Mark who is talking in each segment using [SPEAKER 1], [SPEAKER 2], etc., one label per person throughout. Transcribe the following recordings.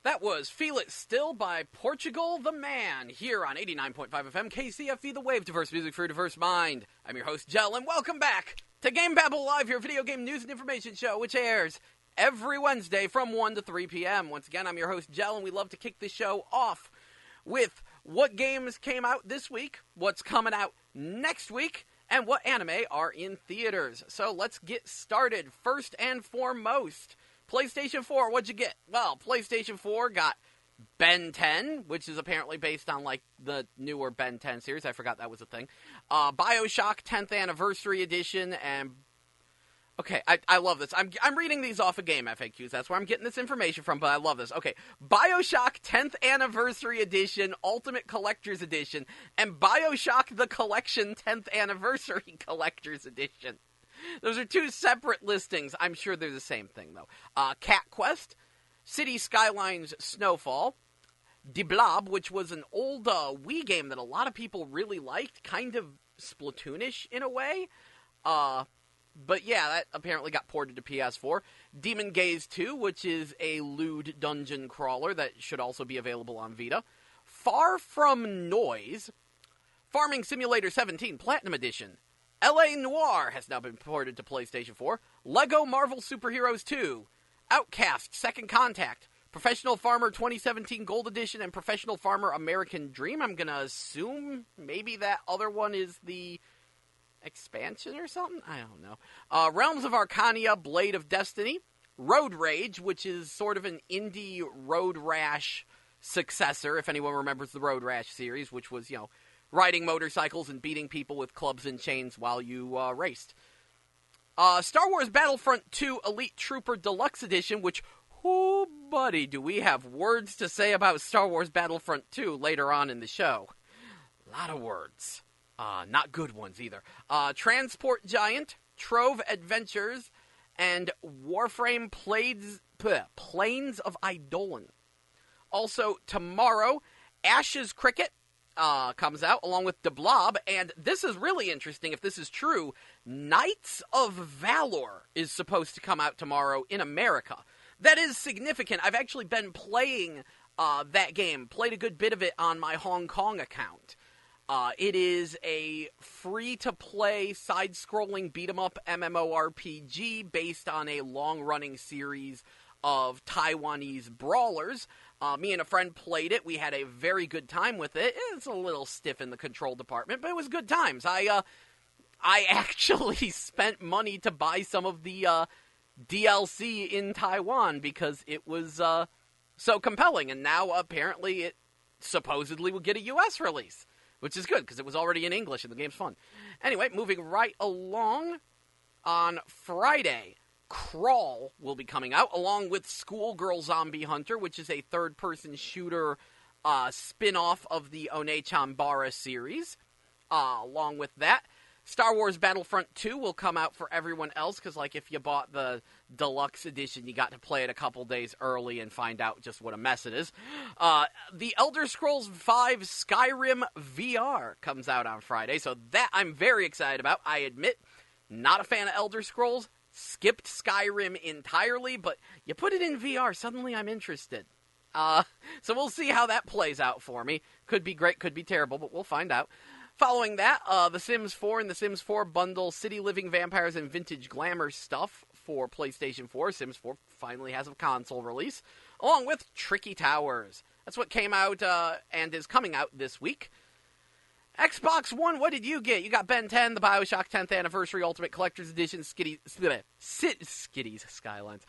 [SPEAKER 1] That was Feel It Still by Portugal the Man, here on 89.5 FM KCFV The Wave, diverse music for a diverse mind. I'm your host, Jell, and welcome back to GameBabble Live, your video game news and information show, which airs every Wednesday from 1 to 3 p.m. Once again, I'm your host, Jell, and we love to kick the show off with what games came out this week, what's coming out next week, and what anime are in theaters. So let's get started. First and foremost, PlayStation 4, what'd you get? Well, PlayStation 4 got Ben 10, which is apparently based on, like, the newer Ben 10 series. I forgot that was a thing. BioShock 10th Anniversary Edition, and... Okay, I love this. I'm reading these off of Game FAQs. That's where I'm getting this information from, but I love this. Okay, BioShock 10th Anniversary Edition, Ultimate Collector's Edition, and BioShock The Collection 10th Anniversary Collector's Edition. Those are two separate listings. I'm sure they're the same thing, though. Cat Quest, City Skylines Snowfall, De Blob, which was an old Wii game that a lot of people really liked, kind of Splatoonish in a way. But yeah, that apparently got ported to PS4. Demon Gaze 2, which is a lewd dungeon crawler that should also be available on Vita. Far From Noise, Farming Simulator 17 Platinum Edition. L.A. Noire has now been ported to PlayStation 4. Lego Marvel Superheroes 2. Outcast Second Contact. Professional Farmer 2017 Gold Edition and Professional Farmer American Dream. I'm going to assume maybe that other one is the expansion or something? I don't know. Realms of Arcania Blade of Destiny. Road Rage, which is sort of an indie Road Rash successor, if anyone remembers the Road Rash series, which was, riding motorcycles and beating people with clubs and chains while you raced. Star Wars Battlefront 2 Elite Trooper Deluxe Edition, which, oh buddy, do we have words to say about Star Wars Battlefront 2 later on in the show. A lot of words. Not good ones either. Transport Giant, Trove Adventures, and Warframe Plains of Eidolon. Also, tomorrow, Ash's Cricket comes out, along with De Blob, and this is really interesting if this is true. Knights of Valor is supposed to come out tomorrow in America. That is significant. I've actually been playing that game, played a good bit of it on my Hong Kong account. It is a free-to-play, side-scrolling, beat-em-up MMORPG based on a long-running series of Taiwanese brawlers. Me and a friend played it. We had a very good time with it. It's a little stiff in the control department, but it was good times. I actually spent money to buy some of the DLC in Taiwan because it was so compelling, and now apparently it supposedly will get a US release, which is good because it was already in English and the game's fun. Anyway, moving right along, on Friday, Crawl will be coming out, along with Schoolgirl Zombie Hunter, which is a third-person shooter spin-off of the One-chan series. Along with that, Star Wars Battlefront 2 will come out for everyone else, because, if you bought the deluxe edition, you got to play it a couple days early and find out just what a mess it is. The Elder Scrolls V Skyrim VR comes out on Friday, so that I'm very excited about. I admit, not a fan of Elder Scrolls. Skipped Skyrim entirely, but you put it in VR, suddenly I'm interested. So we'll see how that plays out for me. Could be great, could be terrible, but we'll find out. Following that, The Sims 4 and The Sims 4 bundle City Living Vampires and Vintage Glamour stuff for PlayStation 4. Sims 4 finally has a console release, along with Tricky Towers. That's what came out and is coming out this week. Xbox One, what did you get? You got Ben 10, the BioShock 10th Anniversary Ultimate Collector's Edition, Cities Skylines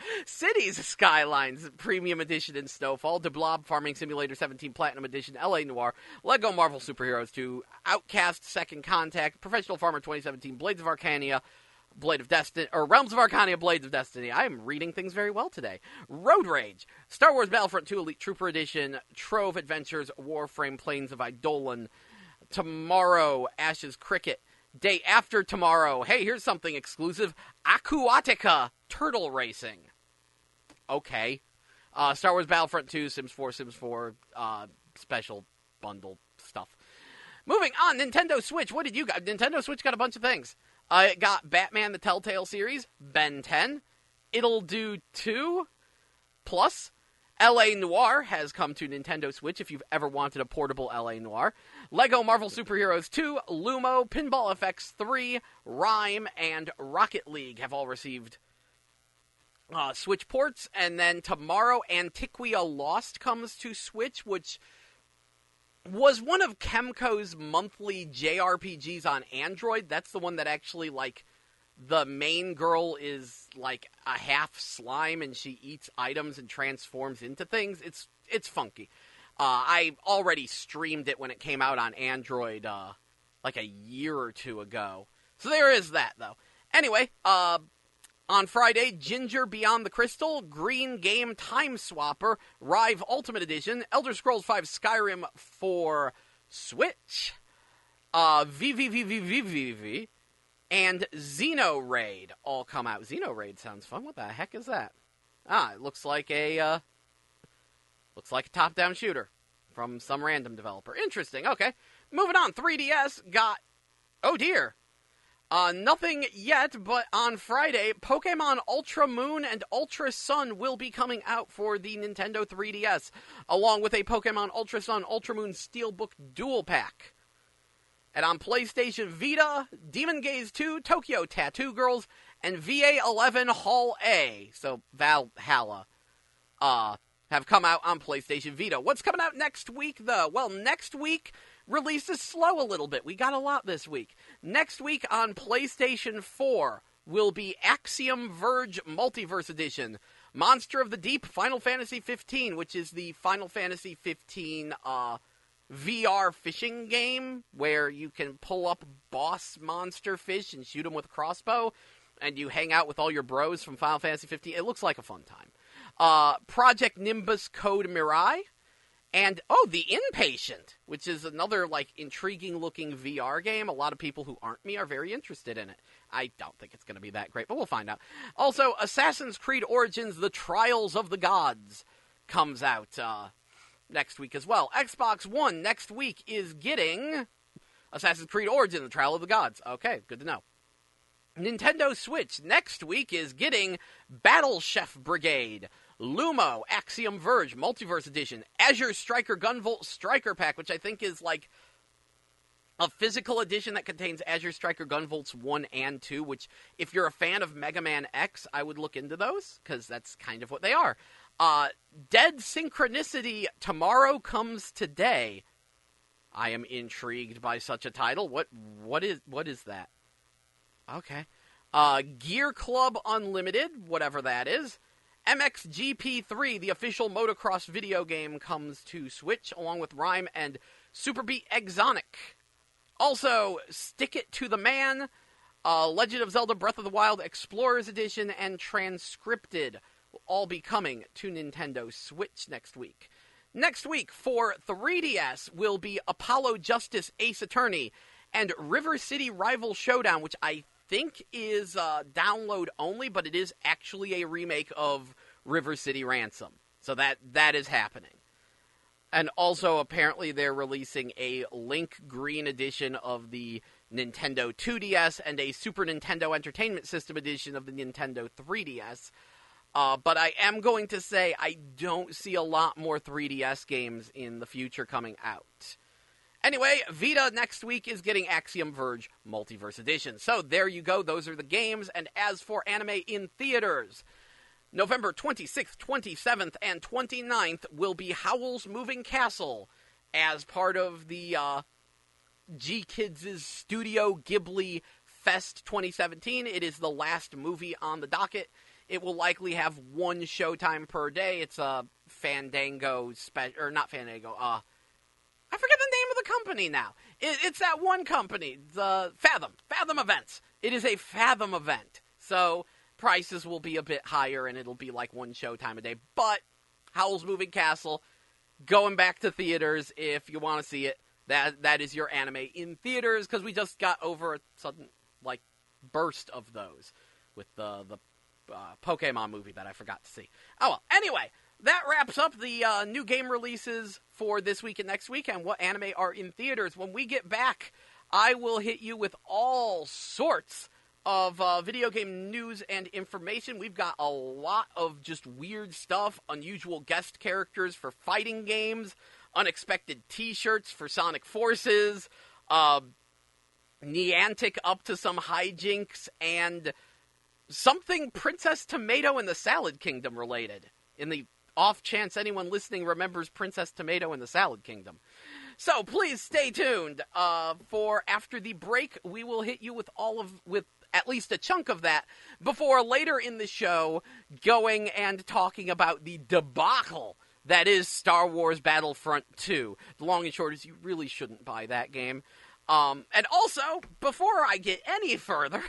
[SPEAKER 1] Premium Edition in Snowfall, De Blob Farming Simulator 17 Platinum Edition, L.A. Noire, Lego Marvel Superheroes 2, Outcast Second Contact, Professional Farmer 2017, Blades of Arcania, Realms of Arcania, Blades of Destiny. I am reading things very well today. Road Rage, Star Wars Battlefront 2 Elite Trooper Edition, Trove Adventures, Warframe Plains of Eidolon. Tomorrow, Ash's Cricket. Day after tomorrow, hey, here's something exclusive. Aquatica Turtle Racing. Okay. Star Wars Battlefront 2, Sims 4, special bundle stuff. Moving on, Nintendo Switch. What did you got? Nintendo Switch got a bunch of things. It got Batman the Telltale series, Ben 10, It'll Do 2, Plus, L.A. Noire has come to Nintendo Switch if you've ever wanted a portable L.A. Noire. Lego Marvel Superheroes 2, Lumo, Pinball FX 3, Rhyme, and Rocket League have all received Switch ports. And then tomorrow, Antiquia Lost comes to Switch, which was one of Kemco's monthly JRPGs on Android. That's the one that actually, like, the main girl is, like, a half slime and she eats items and transforms into things. It's funky. I already streamed it when it came out on Android, like a year or two ago. So there is that, though. Anyway, on Friday, Ginger Beyond the Crystal, Green Game Time Swapper, Rive Ultimate Edition, Elder Scrolls V Skyrim for Switch, VVVVVVV, and Xenoraid all come out. Xenoraid sounds fun. What the heck is that? It looks like a top-down shooter from some random developer. Interesting. Okay, moving on. 3DS got, oh dear, nothing yet, but on Friday, Pokemon Ultra Moon and Ultra Sun will be coming out for the Nintendo 3DS, along with a Pokemon Ultra Sun Ultra Moon Steelbook Dual Pack. And on PlayStation Vita, Demon Gaze 2, Tokyo Tattoo Girls, and VA11 Hall A, so Valhalla, have come out on PlayStation Vita. What's coming out next week, though? Well, next week, release is slow a little bit. We got a lot this week. Next week on PlayStation 4 will be Axiom Verge Multiverse Edition, Monster of the Deep, Final Fantasy 15, which is the Final Fantasy 15, VR fishing game where you can pull up boss monster fish and shoot them with a crossbow, and you hang out with all your bros from Final Fantasy 15. It looks like a fun time. Project Nimbus Code Mirai, and, The Inpatient, which is another, like, intriguing-looking VR game. A lot of people who aren't me are very interested in it. I don't think it's going to be that great, but we'll find out. Also, Assassin's Creed Origins The Trials of the Gods comes out, next week as well. Xbox One next week is getting Assassin's Creed Origins, The Trial of the Gods. Okay, good to know. Nintendo Switch next week is getting Battle Chef Brigade, Lumo, Axiom Verge, Multiverse Edition, Azure Striker Gunvolt Striker Pack, which I think is like a physical edition that contains Azure Striker Gunvolts 1 and 2, which if you're a fan of Mega Man X, I would look into those, because that's kind of what they are. Dead Synchronicity Tomorrow Comes Today. I am intrigued by such a title. What is that? Okay. Gear Club Unlimited, whatever that is. MXGP3, the official motocross video game, comes to Switch, along with Rhyme and Super Beat Exonic. Also, Stick It to the Man, Legend of Zelda Breath of the Wild Explorers Edition, and Transcripted will all be coming to Nintendo Switch next week. Next week, for 3DS, will be Apollo Justice Ace Attorney and River City Rival Showdown, which I think is download only, but it is actually a remake of River City Ransom. So that is happening. And also, apparently, they're releasing a Link Green edition of the Nintendo 2DS and a Super Nintendo Entertainment System edition of the Nintendo 3DS. But I am going to say I don't see a lot more 3DS games in the future coming out. Anyway, Vita next week is getting Axiom Verge Multiverse Edition. So there you go. Those are the games. And as for anime in theaters, November 26th, 27th, and 29th will be Howl's Moving Castle as part of the G-Kids' Studio Ghibli Fest 2017. It is the last movie on the docket. It will likely have one showtime per day. It's a Fandango or not Fandango. I forget the name of the company now. It's that one company, the Fathom Events. It is a Fathom event, so prices will be a bit higher, and it'll be like one showtime a day. But Howl's Moving Castle, going back to theaters if you want to see it. That is your anime in theaters, because we just got over a sudden like burst of those with the Pokemon movie that I forgot to see. Oh well. Anyway, that wraps up the new game releases for this week and next week, and what anime are in theaters. When we get back, I will hit you with all sorts of video game news and information. We've got a lot of just weird stuff, unusual guest characters for fighting games, unexpected t-shirts for Sonic Forces, Niantic up to some hijinks, and something Princess Tomato and the Salad Kingdom related, in the off chance anyone listening remembers Princess Tomato and the Salad Kingdom. So please stay tuned for after the break. We will hit you with at least a chunk of that before later in the show going and talking about the debacle that is Star Wars Battlefront 2. The long and short is you really shouldn't buy that game. And also, before I get any further,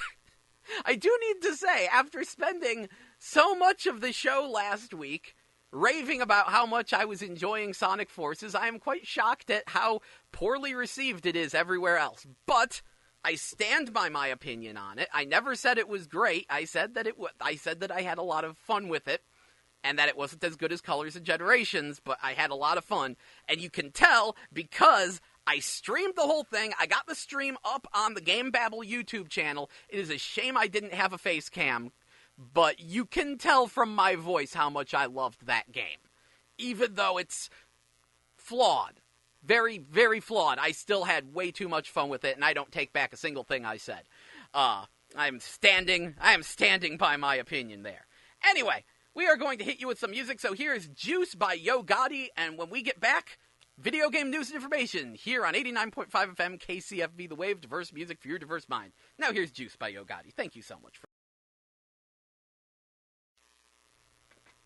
[SPEAKER 1] I do need to say, after spending so much of the show last week raving about how much I was enjoying Sonic Forces, I am quite shocked at how poorly received it is everywhere else. But I stand by my opinion on it. I never said it was great. I said that I had a lot of fun with it, and that it wasn't as good as Colors and Generations, but I had a lot of fun. And you can tell because I streamed the whole thing. I got the stream up on the GameBabble YouTube channel. It is a shame I didn't have a face cam, but you can tell from my voice how much I loved that game. Even though it's flawed, very, very flawed, I still had way too much fun with it, and I don't take back a single thing I said. I am standing by my opinion there. Anyway, we are going to hit you with some music, so here's Juice by Yo Gotti, and when we get back, video game news and information here on 89.5 FM KCFV The Wave, diverse music for your diverse mind. Now here's Juice by Yo Gotti. Thank you so much for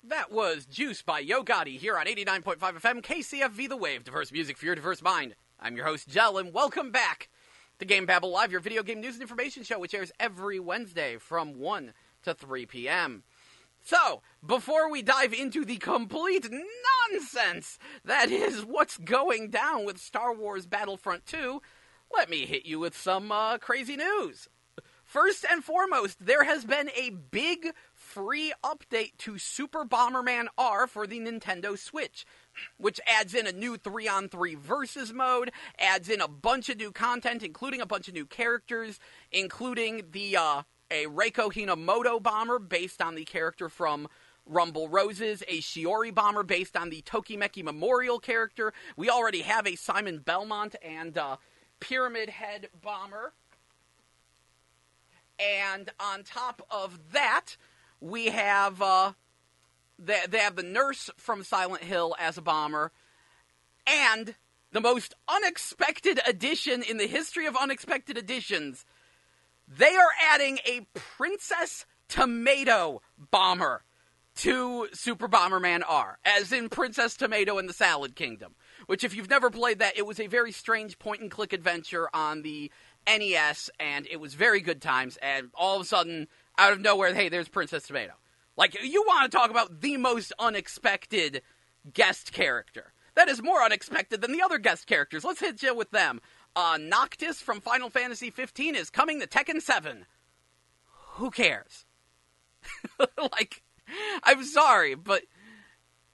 [SPEAKER 1] that. Was Juice by Yo Gotti here on 89.5 FM KCFV The Wave, diverse music for your diverse mind. I'm your host, Jell, and welcome back to GameBabble Live, your video game news and information show, which airs every Wednesday from 1 to 3 p.m. So, before we dive into the complete nonsense that is what's going down with Star Wars Battlefront 2, let me hit you with some crazy news. First and foremost, there has been a big free update to Super Bomberman R for the Nintendo Switch, which adds in a new 3-on-3 versus mode, adds in a bunch of new content, including a bunch of new characters, including a Reiko Hinamoto bomber based on the character from Rumble Roses, a Shiori bomber based on the Tokimeki Memorial character. We already have a Simon Belmont and Pyramid Head bomber. And on top of that, we have they have the nurse from Silent Hill as a bomber, and the most unexpected addition in the history of unexpected additions, they are adding a Princess Tomato bomber to Super Bomberman R, as in Princess Tomato and the Salad Kingdom, which if you've never played that, it was a very strange point-and-click adventure on the NES, and it was very good times, and all of a sudden, out of nowhere, hey, there's Princess Tomato. Like, you want to talk about the most unexpected guest character. That is more unexpected than the other guest characters. Let's hit you with them. Noctis from Final Fantasy 15 is coming to Tekken 7. Who cares? Like, I'm sorry, but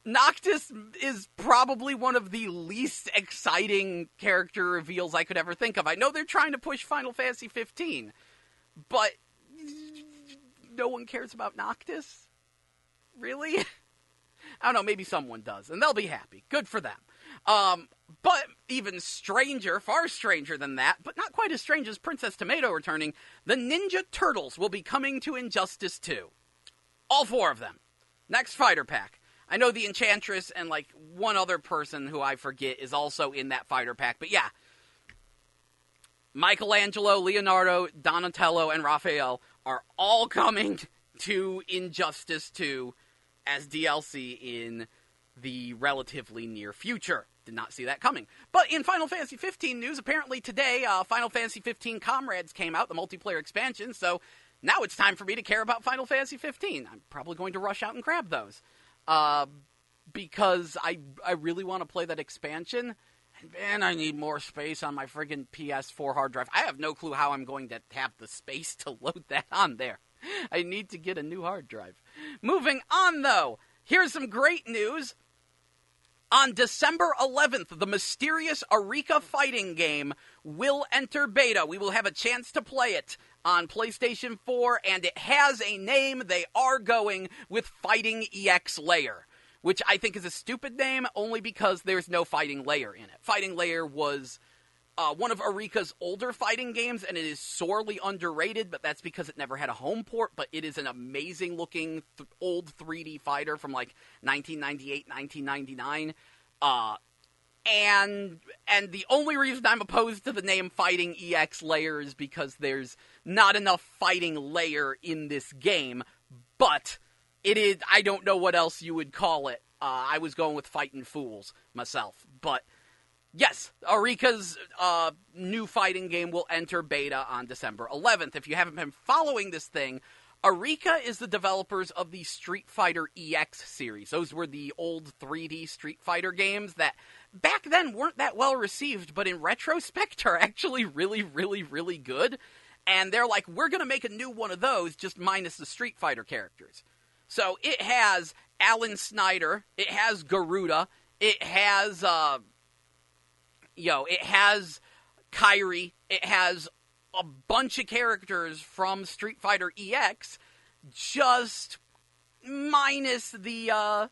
[SPEAKER 1] Noctis is probably one of the least exciting character reveals I could ever think of. I know they're trying to push Final Fantasy 15, but no one cares about Noctis? Really? I don't know, maybe someone does, and they'll be happy. Good for them. But even stranger, far stranger than that, but not quite as strange as Princess Tomato returning, the Ninja Turtles will be coming to Injustice 2. All 4 of them. Next fighter pack. I know the Enchantress and, like, one other person who I forget is also in that fighter pack, but yeah. Michelangelo, Leonardo, Donatello, and Raphael are all coming to Injustice 2 as DLC in the relatively near future. Did not see that coming. But in Final Fantasy 15 news, apparently today, Final Fantasy 15 Comrades came out, the multiplayer expansion, so now it's time for me to care about Final Fantasy 15. I'm probably going to rush out and grab those. Because I really want to play that expansion, and man, I need more space on my friggin' PS4 hard drive. I have no clue how I'm going to have the space to load that on there. I need to get a new hard drive. Moving on, though, here's some great news. On December 11th, the mysterious Arika fighting game will enter beta. We will have a chance to play it on PlayStation 4, and it has a name. They are going with Fighting EX Layer, which I think is a stupid name only because there's no Fighting Layer in it. Fighting Layer was one of Arika's older fighting games, and it is sorely underrated, but that's because it never had a home port, but it is an amazing-looking old 3D fighter from, like, 1998, 1999. And the only reason I'm opposed to the name Fighting EX Layer is because there's not enough Fighting Layer in this game, but it is, I don't know what else you would call it. I was going with Fightin' Fools myself, but yes, Arika's new fighting game will enter beta on December 11th. If you haven't been following this thing, Arika is the developers of the Street Fighter EX series. Those were the old 3D Street Fighter games that back then weren't that well received, but in retrospect are actually really, really, really good. And they're like, we're going to make a new one of those, just minus the Street Fighter characters. So it has Alan Snyder, it has Garuda, it has, it has Kairi, it has a bunch of characters from Street Fighter EX, just minus the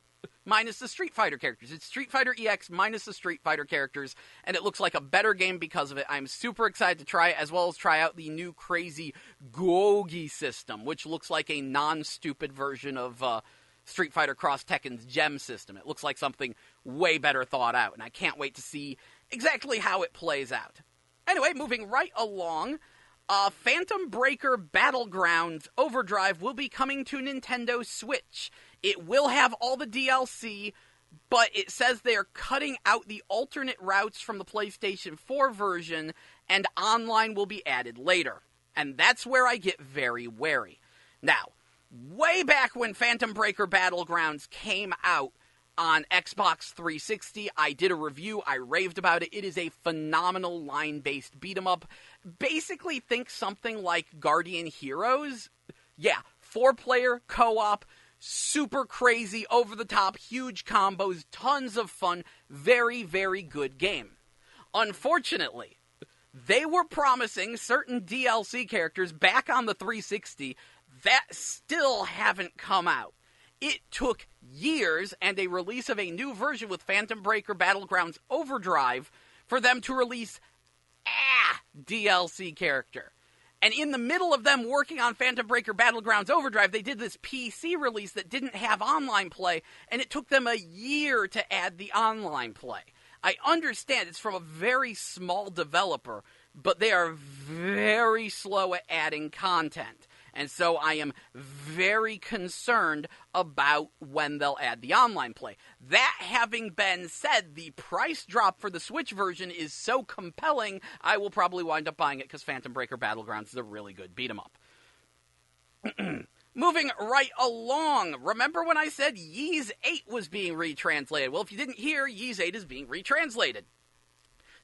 [SPEAKER 1] Street Fighter characters. It's Street Fighter EX minus the Street Fighter characters, and it looks like a better game because of it. I'm super excited to try it, as well as try out the new crazy Gogi system, which looks like a non-stupid version of Street Fighter Cross Tekken's Gem system. It looks like something way better thought out, and I can't wait to see exactly how it plays out. Anyway, moving right along, Phantom Breaker Battlegrounds Overdrive will be coming to Nintendo Switch. It will have all the DLC, but it says they are cutting out the alternate routes from the PlayStation 4 version, and online will be added later. And that's where I get very wary. Now, way back when Phantom Breaker Battlegrounds came out on Xbox 360, I did a review, I raved about it. It is a phenomenal line-based beat-em-up. Basically, think something like Guardian Heroes. Yeah, 4-player, co-op, super crazy, over-the-top, huge combos, tons of fun, very, very good game. Unfortunately, they were promising certain DLC characters back on the 360 that still haven't come out. It took years and a release of a new version with Phantom Breaker Battlegrounds Overdrive for them to release DLC character. And in the middle of them working on Phantom Breaker Battlegrounds Overdrive, they did this PC release that didn't have online play, and it took them a year to add the online play. I understand it's from a very small developer, but they are very slow at adding content. And so I am very concerned about when they'll add the online play. That having been said, the price drop for the Switch version is so compelling, I will probably wind up buying it because Phantom Breaker Battlegrounds is a really good beat-em-up. Moving right along, remember when I said Ys 8 was being retranslated? Well, if you didn't hear, Ys 8 is being retranslated.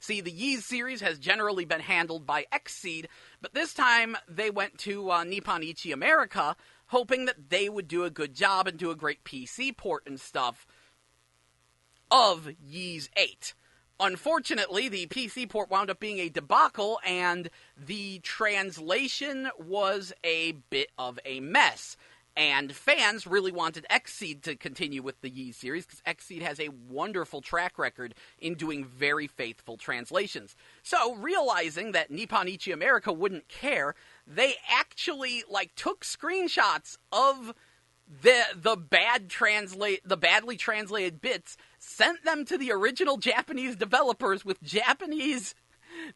[SPEAKER 1] See, the Ys series has generally been handled by Xseed, but this time they went to Nippon Ichi America, hoping that they would do a good job and do a great PC port and stuff of Ys 8. Unfortunately, the PC port wound up being a debacle, and the translation was a bit of a mess. And fans really wanted Xseed to continue with the Ys series, because Xseed has a wonderful track record in doing very faithful translations. So, realizing that Nippon Ichi America wouldn't care, they actually, took screenshots of the badly translated bits, sent them to the original Japanese developers with Japanese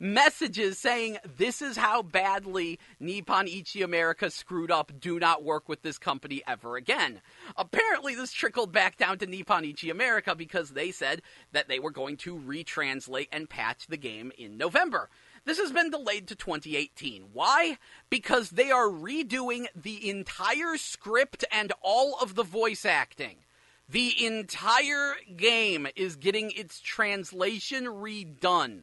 [SPEAKER 1] messages saying, this is how badly Nippon Ichi America screwed up, do not work with this company ever again. Apparently this trickled back down to Nippon Ichi America because they said that they were going to retranslate and patch the game in November. This has been delayed to 2018. Why? Because they are redoing the entire script and all of the voice acting. The entire game is getting its translation redone.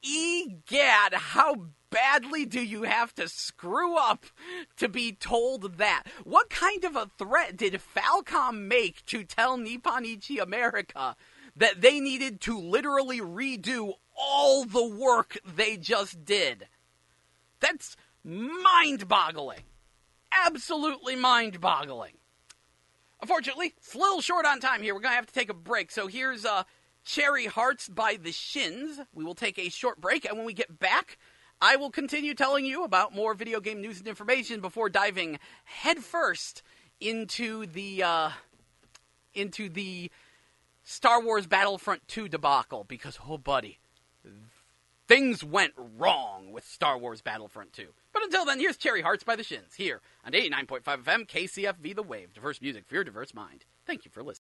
[SPEAKER 1] Egad, how badly do you have to screw up to be told that? What kind of a threat did Falcom make to tell Nippon Ichi America that they needed to literally redo all the work they just did? That's Mind-boggling. Absolutely mind-boggling. Unfortunately, it's a little short on time here. We're going to have to take a break. So here's Cherry Hearts by The Shins. We will take a short break, and when we get back, I will continue telling you about more video game news and information before diving headfirst into the Star Wars Battlefront 2 debacle. Because, oh buddy, things went wrong with Star Wars Battlefront 2. But until then, here's Cherry Hearts by The Shins, here on 89.5 FM KCFV The Wave. Diverse music for your diverse mind. Thank you for listening.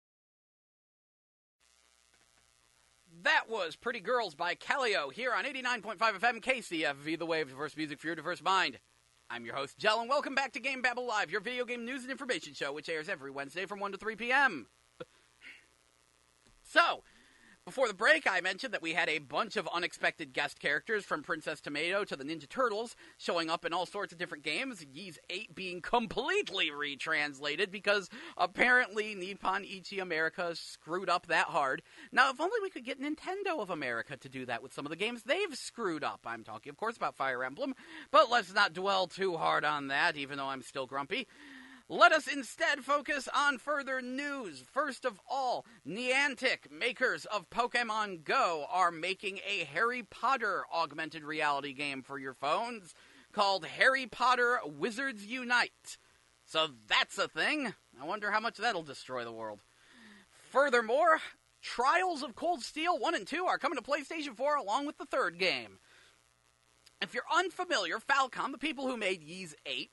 [SPEAKER 1] That was Pretty Girls by Calio, here on 89.5 FM KCFV The Wave. Diverse music for your diverse mind. I'm your host, Jell, and welcome back to GameBabble Live, your video game news and information show, which airs every Wednesday from 1 to 3 p.m. So, before the break, I mentioned that we had a bunch of unexpected guest characters, from Princess Tomato to the Ninja Turtles, showing up in all sorts of different games, Ys 8 being completely retranslated because apparently Nippon Ichi America screwed up that hard. Now, if only we could get Nintendo of America to do that with some of the games they've screwed up. I'm talking, of course, about Fire Emblem, but let's not dwell too hard on that, even though I'm still grumpy. Let us instead focus on further news. First of all, Niantic, makers of Pokemon Go, are making a Harry Potter augmented reality game for your phones called Harry Potter Wizards Unite. So that's a thing. I wonder how much that'll destroy the world. Furthermore, Trials of Cold Steel 1 and 2 are coming to PlayStation 4 along with the third game. If you're unfamiliar, Falcom, the people who made Ys 8,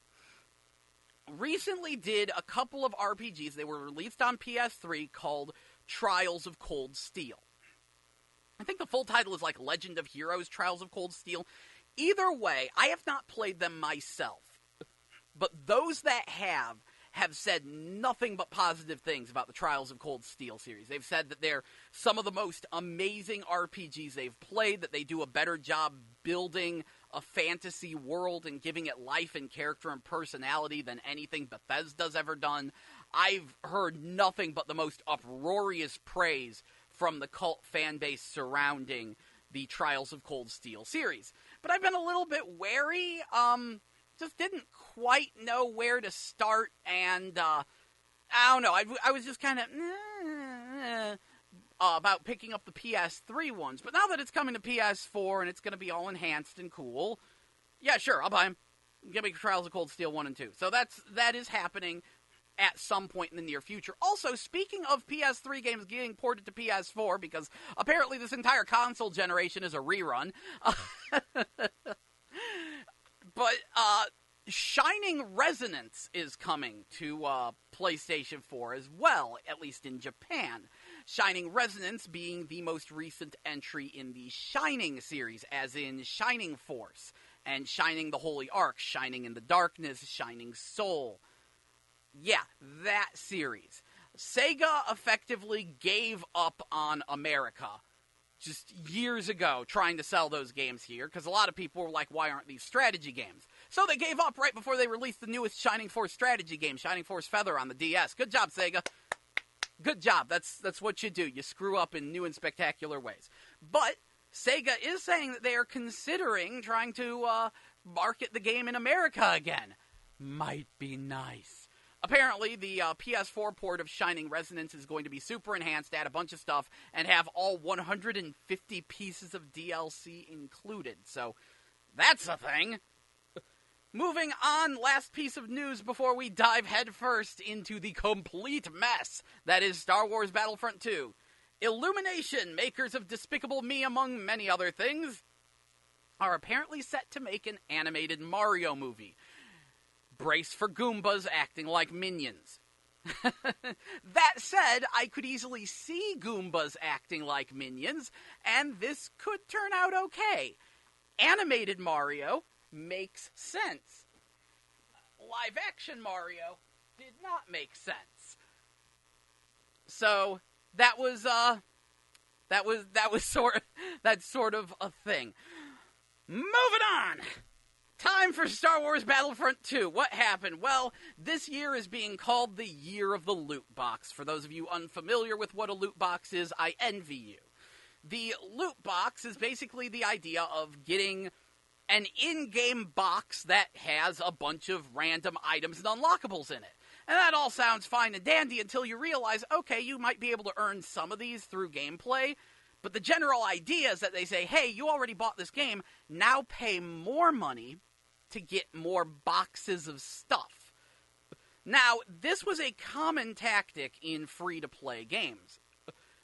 [SPEAKER 1] recently did a couple of RPGs. They were released on PS3 called Trials of Cold Steel. I think the full title is like Legend of Heroes Trials of Cold Steel. Either way, I have not played them myself, but those that have said nothing but positive things about the Trials of Cold Steel series. They've said that they're some of the most amazing RPGs they've played, that they do a better job building a fantasy world and giving it life and character and personality than anything Bethesda's ever done. I've heard nothing but the most uproarious praise from the cult fan base surrounding the Trials of Cold Steel series. But I've been a little bit wary, just didn't quite know where to start, and I don't know, I was just kind of about picking up the PS3 ones, but now that it's coming to PS4 and it's going to be all enhanced and cool, yeah, sure, I'll buy them. Give me Trials of Cold Steel 1 and 2. So that is happening at some point in the near future. Also, speaking of PS3 games getting ported to PS4, because apparently this entire console generation is a rerun, but Shining Resonance is coming to PlayStation 4 as well, at least in Japan. Shining Resonance being the most recent entry in the Shining series, as in Shining Force, and Shining the Holy Ark, Shining in the Darkness, Shining Soul. Yeah, that series. Sega effectively gave up on America just years ago trying to sell those games here, because a lot of people were like, why aren't these strategy games? So they gave up right before they released the newest Shining Force strategy game, Shining Force Feather, on the DS. Good job, Sega. Good job. That's what you do. You screw up in new and spectacular ways. But Sega is saying that they are considering trying to market the game in America again. Might be nice. Apparently, the PS4 port of Shining Resonance is going to be super enhanced, add a bunch of stuff, and have all 150 pieces of DLC included. So, that's a thing. Moving on, last piece of news before we dive headfirst into the complete mess that is Star Wars Battlefront 2. Illumination, makers of Despicable Me among many other things, are apparently set to make an animated Mario movie. Brace for Goombas acting like minions. That said, I could easily see Goombas acting like minions, and this could turn out okay. Animated Mario makes sense. Live-action Mario did not make sense. So that was sort of a thing. Moving on. Time for Star Wars Battlefront 2. What happened? Well, this year is being called the Year of the Loot Box. For those of you unfamiliar with what a loot box is, I envy you. The loot box is basically the idea of getting an in-game box that has a bunch of random items and unlockables in it. And that all sounds fine and dandy until you realize, okay, you might be able to earn some of these through gameplay, but the general idea is that they say, hey, you already bought this game, now pay more money to get more boxes of stuff. Now, this was a common tactic in free-to-play games.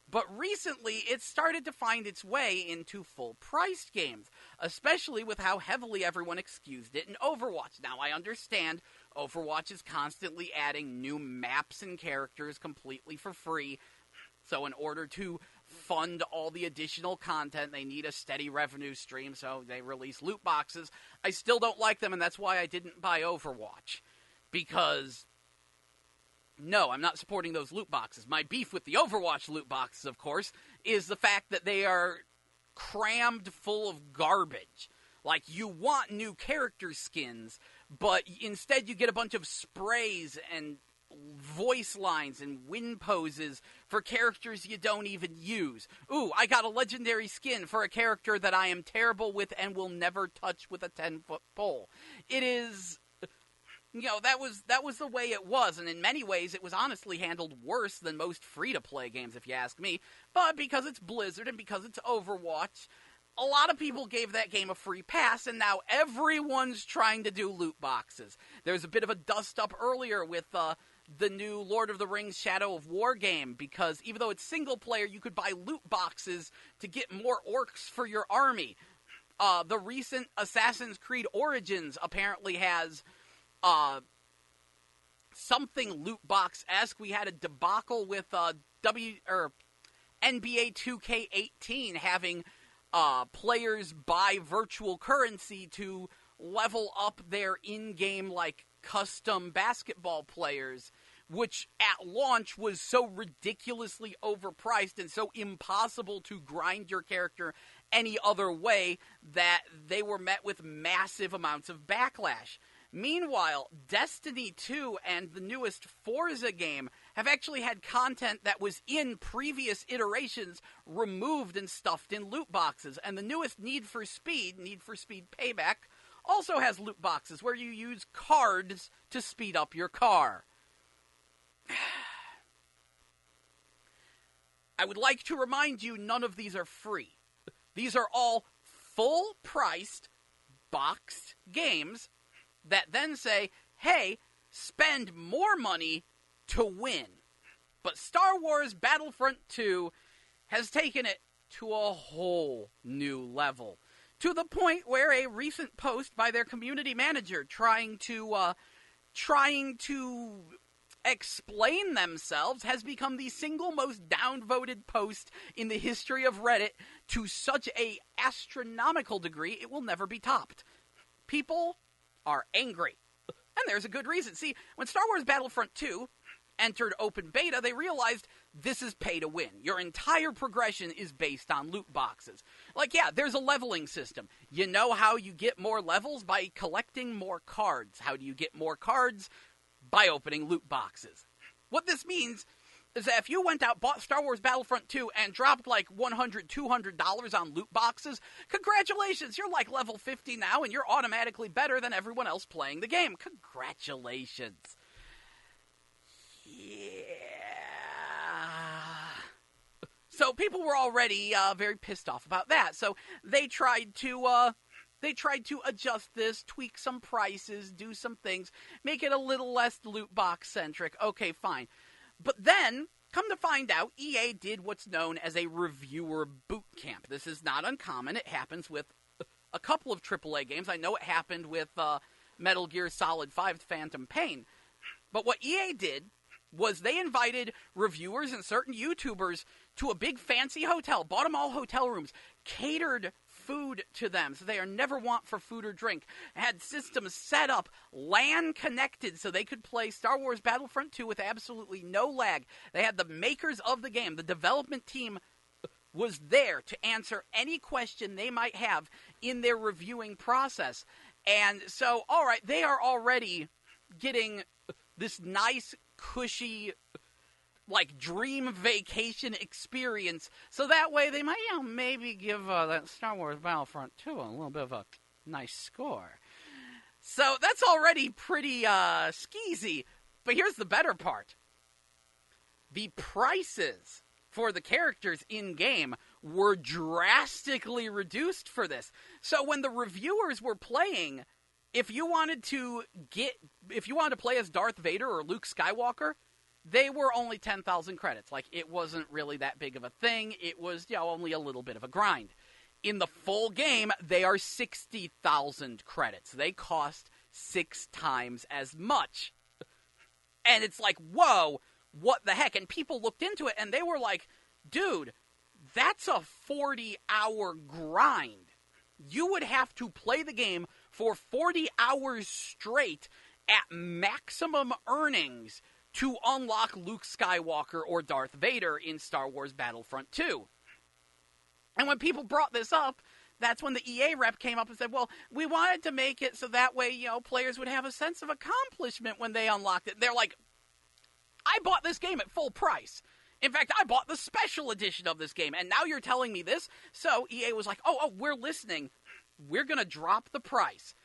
[SPEAKER 1] But recently, it started to find its way into full-priced games, especially with how heavily everyone excused it in Overwatch. Now, I understand Overwatch is constantly adding new maps and characters completely for free, so in order to fund all the additional content, they need a steady revenue stream, so they release loot boxes. I still don't like them, and that's why I didn't buy Overwatch, because no, I'm not supporting those loot boxes. My beef with the Overwatch loot boxes, of course, is the fact that they are crammed full of garbage. Like, you want new character skins, but instead you get a bunch of sprays and voice lines and win poses for characters you don't even use. Ooh, I got a legendary skin for a character that I am terrible with and will never touch with a 10-foot pole. It is... that was the way it was, and in many ways it was honestly handled worse than most free-to-play games, if you ask me. But because it's Blizzard and because it's Overwatch, a lot of people gave that game a free pass, and now everyone's trying to do loot boxes. There's a bit of a dust-up earlier with the new Lord of the Rings Shadow of War game, because even though it's single-player, you could buy loot boxes to get more orcs for your army. The recent Assassin's Creed Origins apparently has... something loot box-esque. We had a debacle with NBA 2K18 having players buy virtual currency to level up their in-game, like, custom basketball players, which at launch was so ridiculously overpriced and so impossible to grind your character any other way that they were met with massive amounts of backlash. Meanwhile, Destiny 2 and the newest Forza game have actually had content that was in previous iterations removed and stuffed in loot boxes. And the newest Need for Speed Payback, also has loot boxes where you use cards to speed up your car. I would like to remind you, none of these are free. These are all full-priced, boxed games that then say, hey, spend more money to win. But Star Wars Battlefront 2 has taken it to a whole new level. To the point where a recent post by their community manager trying to explain themselves has become the single most downvoted post in the history of Reddit to such a astronomical degree it will never be topped. People are angry. And there's a good reason. See, when Star Wars Battlefront 2 entered open beta, they realized this is pay to win. Your entire progression is based on loot boxes. Like, yeah, there's a leveling system. You know how you get more levels? By collecting more cards. How do you get more cards? By opening loot boxes. What this means is that if you went out, bought Star Wars Battlefront 2, and dropped like $100, $200 on loot boxes, congratulations, you're like level 50 now, and you're automatically better than everyone else playing the game. Congratulations. Yeah. So people were already very pissed off about that. So they tried to adjust this, tweak some prices, do some things, make it a little less loot box centric. Okay, fine. But then, come to find out, EA did what's known as a reviewer boot camp. This is not uncommon. It happens with a couple of AAA games. I know it happened with Metal Gear Solid 5 Phantom Pain. But what EA did was they invited reviewers and certain YouTubers to a big fancy hotel, bought them all hotel rooms, catered food to them so they are never want for food or drink, had systems set up, LAN connected so they could play Star Wars Battlefront 2 with absolutely no lag. They had the makers of the game, the development team was there to answer any question they might have in their reviewing process. And so, alright, they are already getting this nice, cushy, like, dream vacation experience, so that way they might, maybe give that Star Wars Battlefront 2 a little bit of a Nice score. So that's already pretty skeezy, but here's the better part. The prices for the characters in-game were drastically reduced for this. So when the reviewers were playing, if you wanted to play as Darth Vader or Luke Skywalker, they were only 10,000 credits. Like, it wasn't really that big of a thing. It was, only a little bit of a grind. In the full game, they are 60,000 credits. They cost 6 times as much. And it's like, whoa, what the heck? And people looked into it, and they were like, dude, that's a 40-hour grind. You would have to play the game for 40 hours straight at maximum earnings to unlock Luke Skywalker or Darth Vader in Star Wars Battlefront 2. And when people brought this up, that's when the EA rep came up and said, well, we wanted to make it so that way, players would have a sense of accomplishment when they unlocked it. They're like, I bought this game at full price. In fact, I bought the special edition of this game, and now you're telling me this? So EA was like, oh, we're listening. We're going to drop the price.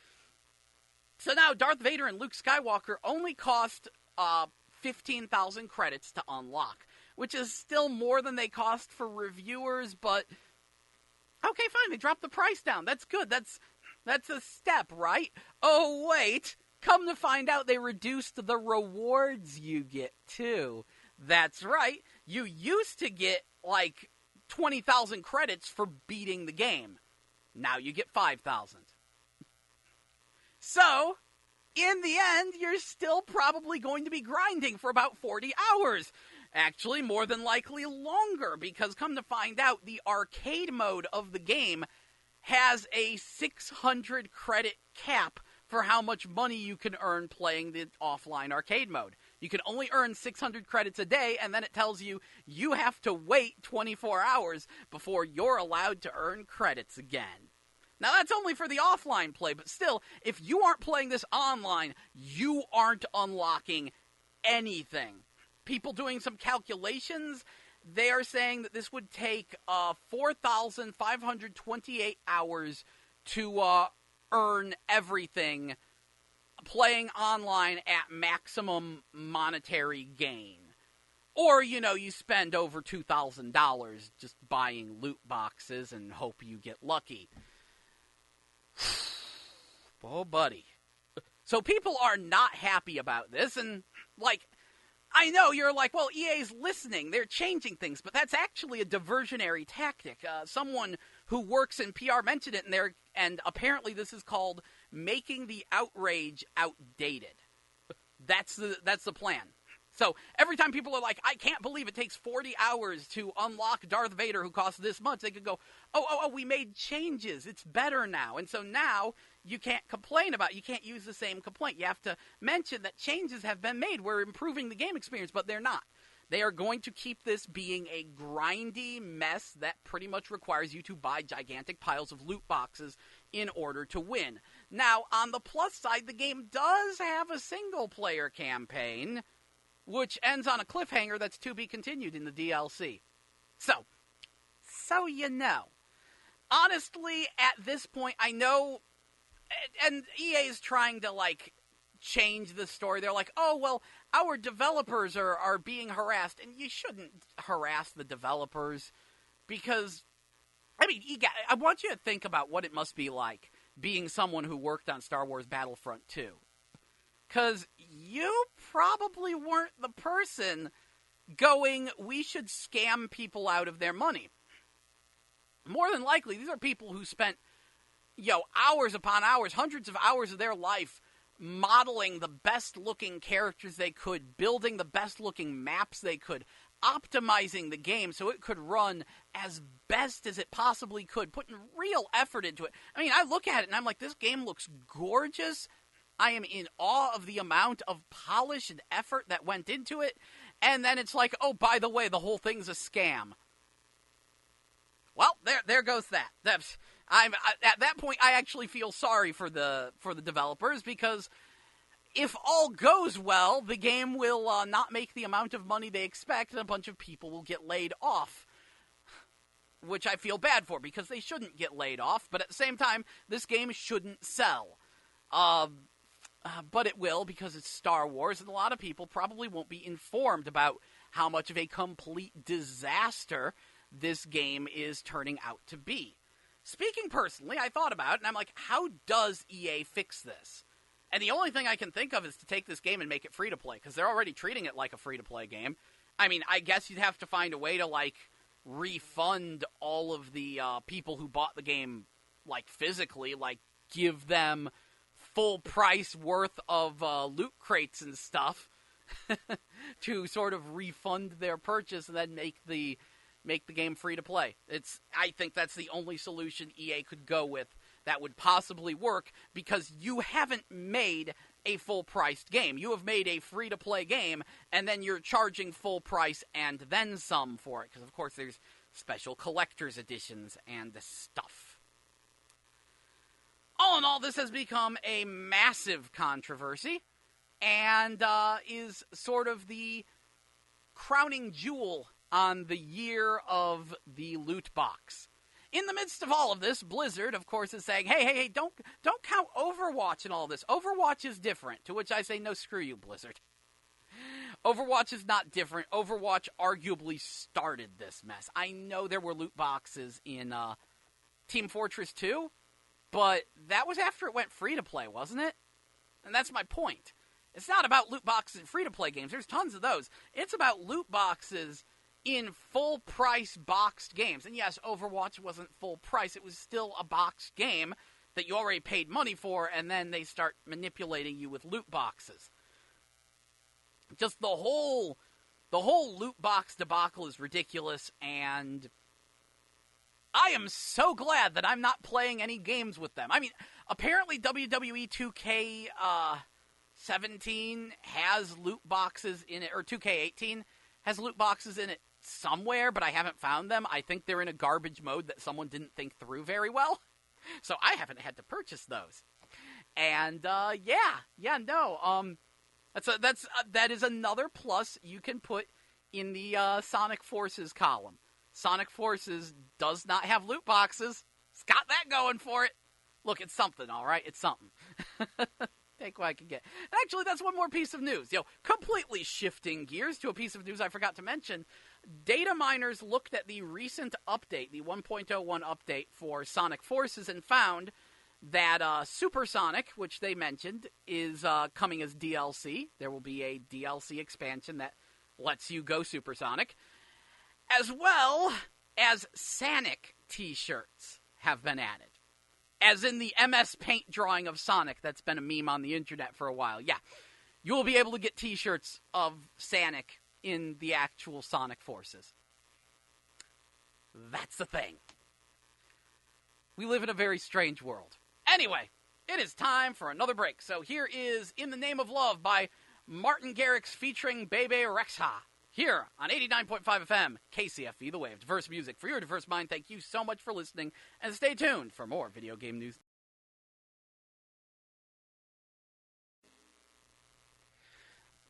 [SPEAKER 1] So now Darth Vader and Luke Skywalker only cost 15,000 credits to unlock, which is still more than they cost for reviewers, but okay, fine, they dropped the price down. That's good. That's a step, right? Oh, wait. Come to find out, they reduced the rewards you get, too. That's right. You used to get, 20,000 credits for beating the game. Now you get 5,000. So, in the end, you're still probably going to be grinding for about 40 hours. Actually, more than likely longer, because come to find out, the arcade mode of the game has a 600 credit cap for how much money you can earn playing the offline arcade mode. You can only earn 600 credits a day, and then it tells you you have to wait 24 hours before you're allowed to earn credits again. Now, that's only for the offline play, but still, if you aren't playing this online, you aren't unlocking anything. People doing some calculations, they are saying that this would take 4,528 hours to earn everything playing online at maximum monetary gain. Or, you spend over $2,000 just buying loot boxes and hope you get lucky. Oh, buddy. So people are not happy about this, and, I know you're like, well, EA's listening, they're changing things, but that's actually a diversionary tactic. Someone who works in PR mentioned it, and apparently this is called making the outrage outdated. That's the plan. So every time people are like, I can't believe it takes 40 hours to unlock Darth Vader who costs this much, they could go, oh, we made changes. It's better now. And so now you can't complain about it. You can't use the same complaint. You have to mention that changes have been made. We're improving the game experience, but they're not. They are going to keep this being a grindy mess that pretty much requires you to buy gigantic piles of loot boxes in order to win. Now, on the plus side, the game does have a single-player campaign, which ends on a cliffhanger that's to be continued in the DLC. So you know. Honestly, at this point, I know, and EA is trying to, change the story. They're like, oh, well, our developers are being harassed, and you shouldn't harass the developers, because, I want you to think about what it must be like being someone who worked on Star Wars Battlefront 2. Because you probably weren't the person going, we should scam people out of their money. More than likely, these are people who spent, hours upon hours, hundreds of hours of their life modeling the best-looking characters they could, building the best-looking maps they could, optimizing the game so it could run as best as it possibly could, putting real effort into it. I look at it and I'm like, this game looks gorgeous. I am in awe of the amount of polish and effort that went into it. And then it's like, oh, by the way, the whole thing's a scam. Well, there goes that. At that point, I actually feel sorry for the developers, because if all goes well, the game will not make the amount of money they expect, and a bunch of people will get laid off. which I feel bad for because they shouldn't get laid off, but at the same time, this game shouldn't sell. But it will because it's Star Wars, and a lot of people probably won't be informed about how much of a complete disaster this game is turning out to be. Speaking personally, I thought about it, and I'm like, how does EA fix this? And the only thing I can think of is to take this game and make it free-to-play, because they're already treating it like a free-to-play game. I mean, I guess you'd have to find a way to, like, refund all of the people who bought the game, like, physically, like, give them full price worth of loot crates and stuff to sort of refund their purchase and then make the game free to play. I think that's the only solution EA could go with that would possibly work, because you haven't made a full-priced game. You have made a free-to-play game, and then you're charging full price and then some for it, because of course there's special collector's editions and stuff. All in all, this has become a massive controversy, and is sort of the crowning jewel on the year of the loot box. In the midst of all of this, Blizzard, of course, is saying, hey, don't count Overwatch and all this. Overwatch is different, to which I say, no, screw you, Blizzard. Overwatch is not different. Overwatch arguably started this mess. I know there were loot boxes in Team Fortress 2, but that was after it went free-to-play, wasn't it? And that's my point. It's not about loot boxes in free-to-play games. There's tons of those. It's about loot boxes in full-price boxed games. And yes, Overwatch wasn't full price. It was still a boxed game that you already paid money for, and then they start manipulating you with loot boxes. Just the whole loot box debacle is ridiculous, and I am so glad that I'm not playing any games with them. I mean, apparently WWE 2K17 has loot boxes in it, or 2K18 has loot boxes in it somewhere, but I haven't found them. I think they're in a garbage mode that someone didn't think through very well, so I haven't had to purchase those. And that is another plus you can put in the Sonic Forces column. Sonic Forces does not have loot boxes. It's got that going for it. Look, it's something, all right? It's something. Take what I can get. Actually, that's one more piece of news. Completely shifting gears to a piece of news I forgot to mention. Data miners looked at the recent update, the 1.01 update for Sonic Forces, and found that Supersonic, which they mentioned, is coming as DLC. There will be a DLC expansion that lets you go supersonic, as well as Sonic t-shirts have been added. As in the MS Paint drawing of Sonic that's been a meme on the internet for a while. Yeah, you will be able to get t-shirts of Sonic in the actual Sonic Forces. That's the thing. We live in a very strange world. Anyway, it is time for another break. So here is In the Name of Love by Martin Garrix featuring Bebe Rexha. Here on 89.5 FM, KCFV The Wave. Diverse music for your diverse mind. Thank you so much for listening, and stay tuned for more video game news.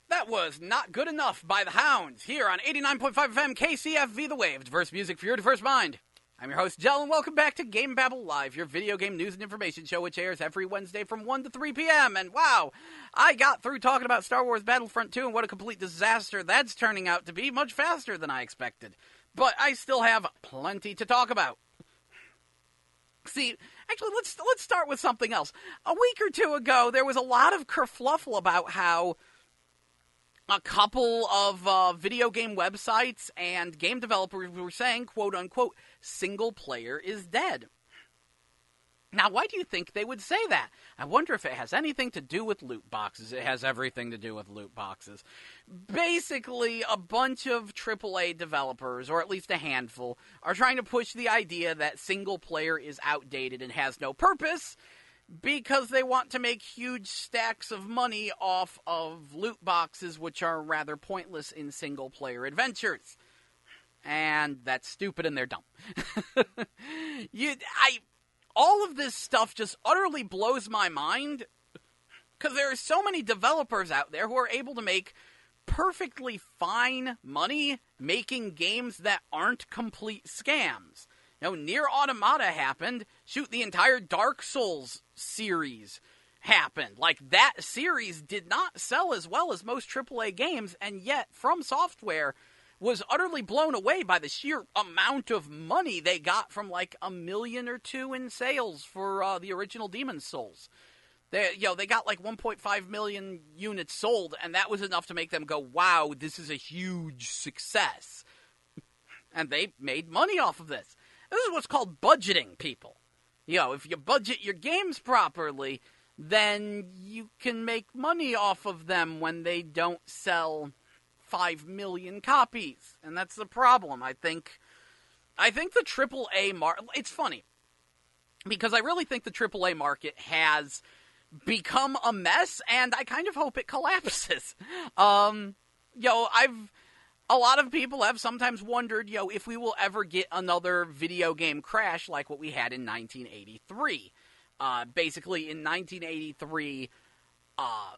[SPEAKER 1] That was Not Good Enough by The Hounds, here on 89.5 FM, KCFV The Wave. Diverse music for your diverse mind. I'm your host, Jell, and welcome back to GameBabble Live, your video game news and information show, which airs every Wednesday from 1 to 3 p.m. And wow, I got through talking about Star Wars Battlefront 2 and what a complete disaster that's turning out to be, much faster than I expected. But I still have plenty to talk about. See, actually, let's start with something else. A week or two ago, there was a lot of kerfluffle about how a couple of video game websites and game developers were saying, quote-unquote, single player is dead. Now, why do you think they would say that? I wonder if it has anything to do with loot boxes. It has everything to do with loot boxes. Basically, a bunch of AAA developers, or at least a handful, are trying to push the idea that single player is outdated and has no purpose, because they want to make huge stacks of money off of loot boxes, which are rather pointless in single-player adventures. And that's stupid and they're dumb. All of this stuff just utterly blows my mind, because there are so many developers out there who are able to make perfectly fine money making games that aren't complete scams. Nier Automata happened. Shoot, the entire Dark Souls series happened. Like, that series did not sell as well as most AAA games, and yet From Software was utterly blown away by the sheer amount of money they got from like $1 million or $2 million in sales for the original Demon's Souls. They got like 1.5 million units sold, and that was enough to make them go, wow, this is a huge success. And they made money off of this. This is what's called budgeting, people. If you budget your games properly, then you can make money off of them when they don't sell 5 million copies. And that's the problem. I think the AAA market, it's funny, because I really think the AAA market has become a mess, and I kind of hope it collapses. A lot of people have sometimes wondered, if we will ever get another video game crash like what we had in 1983. Basically, in 1983,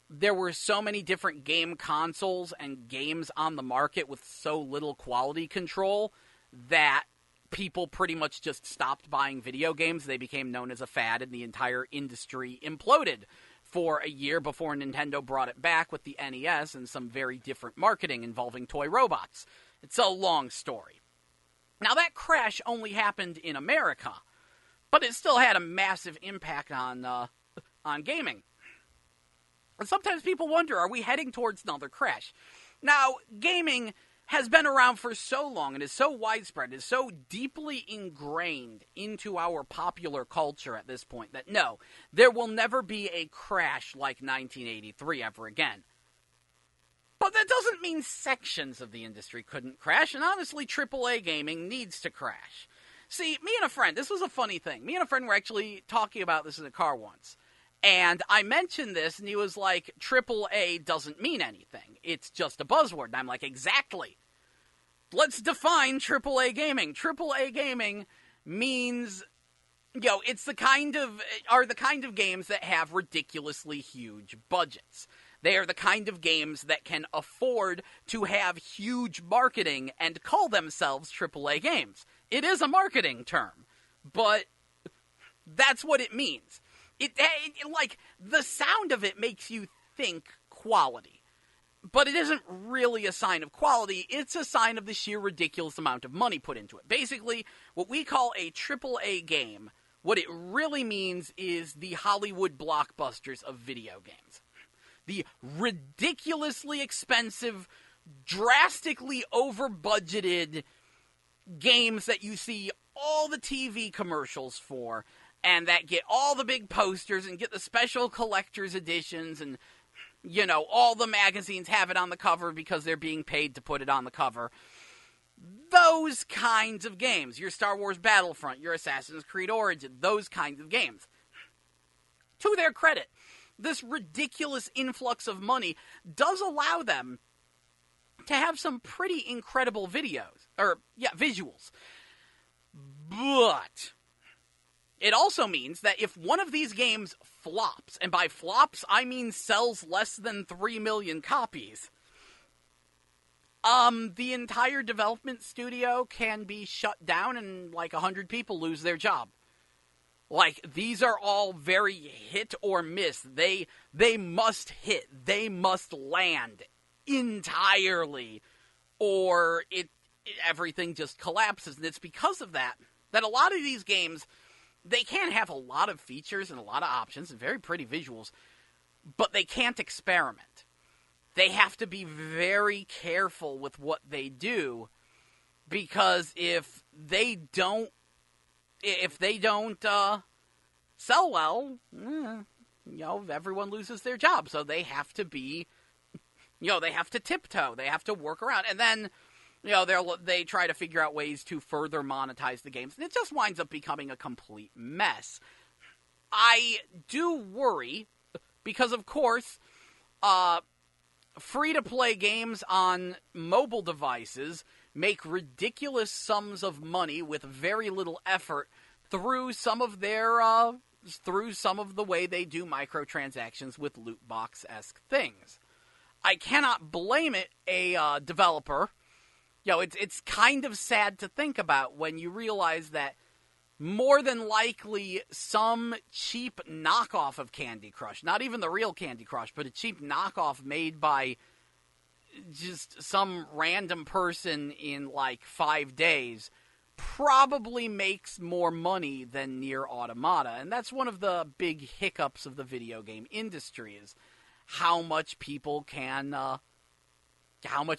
[SPEAKER 1] there were so many different game consoles and games on the market with so little quality control that people pretty much just stopped buying video games. They became known as a fad, and the entire industry imploded for a year before Nintendo brought it back with the NES and some very different marketing involving toy robots. It's a long story. Now, that crash only happened in America, but it still had a massive impact on gaming. And sometimes people wonder, are we heading towards another crash? Now, gaming has been around for so long and is so widespread, is so deeply ingrained into our popular culture at this point that no, there will never be a crash like 1983 ever again. But that doesn't mean sections of the industry couldn't crash, and honestly, AAA gaming needs to crash. See, me and a friend, this was a funny thing. Me and a friend were actually talking about this in a car once. And I mentioned this, and he was like, AAA doesn't mean anything. It's just a buzzword. And I'm like, exactly. Let's define AAA gaming. AAA gaming means, it's the kind of games that have ridiculously huge budgets. They are the kind of games that can afford to have huge marketing and call themselves AAA games. It is a marketing term, but that's what it means. It like, the sound of it makes you think quality, but it isn't really a sign of quality. It's a sign of the sheer ridiculous amount of money put into it. Basically, what we call a AAA game, what it really means is the Hollywood blockbusters of video games. The ridiculously expensive, drastically over-budgeted games that you see all the TV commercials for, and that get all the big posters and get the special collector's editions, and, all the magazines have it on the cover because they're being paid to put it on the cover. Those kinds of games. Your Star Wars Battlefront, your Assassin's Creed Origin, those kinds of games. To their credit, this ridiculous influx of money does allow them to have some pretty incredible visuals. But it also means that if one of these games flops, and by flops I mean sells less than 3 million copies, the entire development studio can be shut down and like 100 people lose their job. Like, these are all very hit or miss. They must hit. They must land entirely, or everything just collapses. And it's because of that a lot of these games, they can have a lot of features and a lot of options and very pretty visuals, but they can't experiment. They have to be very careful with what they do, because if they don't sell well, everyone loses their job. So they have to be, they have to tiptoe. They have to work around. And then, they try to figure out ways to further monetize the games. And it just winds up becoming a complete mess. I do worry, because of course, free-to-play games on mobile devices make ridiculous sums of money with very little effort through some of the way they do microtransactions with loot box-esque things. I cannot blame a developer. It's kind of sad to think about when you realize that more than likely some cheap knockoff of Candy Crush. Not even the real Candy Crush, but a cheap knockoff made by just some random person in like 5 days probably makes more money than Nier Automata. And that's one of the big hiccups of the video game industry, is how much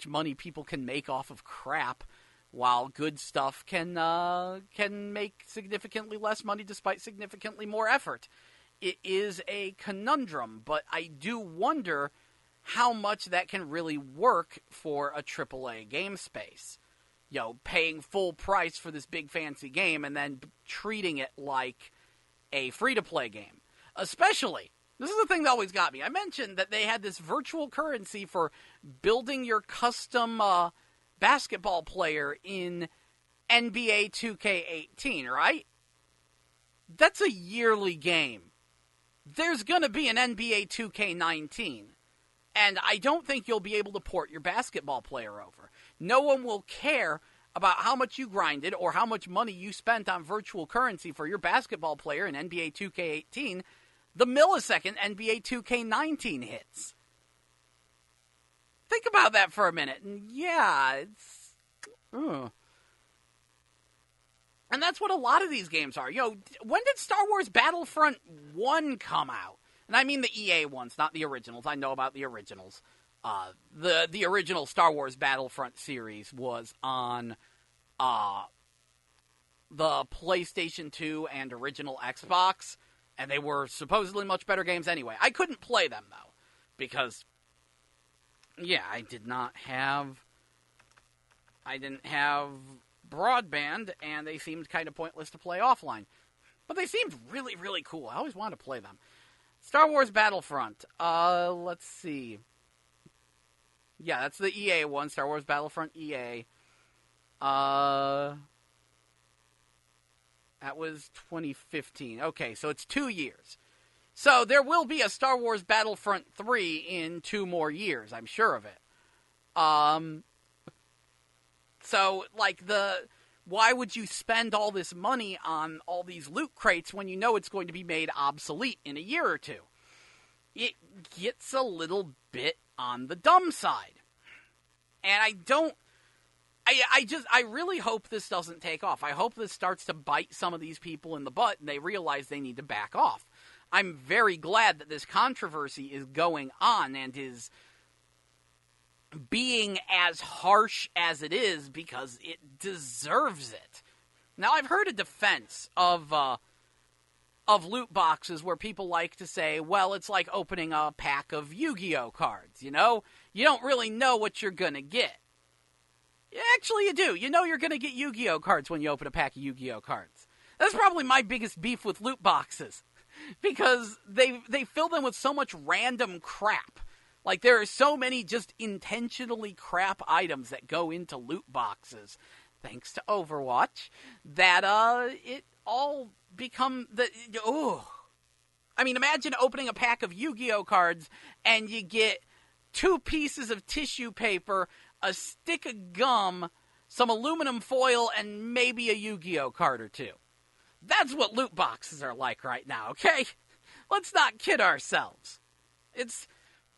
[SPEAKER 1] money people can make off of crap, while good stuff can make significantly less money despite significantly more effort. It is a conundrum, but I do wonder how much that can really work for a AAA game space. You know, paying full price for this big fancy game and then treating it like a free-to-play game. Especially, this is the thing that always got me. I mentioned that they had this virtual currency for building your custom basketball player in NBA 2K18, right? That's a yearly game. There's going to be an NBA 2K19. And I don't think you'll be able to port your basketball player over. No one will care about how much you grinded or how much money you spent on virtual currency for your basketball player in NBA 2K18 the millisecond NBA 2K19 hits. Think about that for a minute. And yeah, it's... And that's what a lot of these games are. When did Star Wars Battlefront 1 come out? And I mean the EA ones, not the originals. I know about the originals. The original Star Wars Battlefront series was on the PlayStation 2 and original Xbox, and they were supposedly much better games anyway. I couldn't play them, though, because, yeah, I didn't have broadband, and they seemed kind of pointless to play offline. But they seemed really, really cool. I always wanted to play them. Star Wars Battlefront. Let's see. Yeah, that's the EA one. Star Wars Battlefront EA. That was 2015. Okay, so it's 2 years. So there will be a Star Wars Battlefront 3 in 2 more years. I'm sure of it. So, why would you spend all this money on all these loot crates when you know it's going to be made obsolete in a year or two? It gets a little bit on the dumb side. And I really hope this doesn't take off. I hope this starts to bite some of these people in the butt and they realize they need to back off. I'm very glad that this controversy is going on and is being as harsh as it is because it deserves it. Now, I've heard a defense of loot boxes where people like to say, well, it's like opening a pack of Yu-Gi-Oh cards, You don't really know what you're going to get. Actually, you do. You know you're going to get Yu-Gi-Oh cards when you open a pack of Yu-Gi-Oh cards. That's probably my biggest beef with loot boxes, because they fill them with so much random crap. Like, there are so many just intentionally crap items that go into loot boxes, thanks to Overwatch, that it all become I mean, imagine opening a pack of Yu-Gi-Oh cards and you get 2 pieces of tissue paper, a stick of gum, some aluminum foil, and maybe a Yu-Gi-Oh card or 2. That's what loot boxes are like right now, okay? Let's not kid ourselves.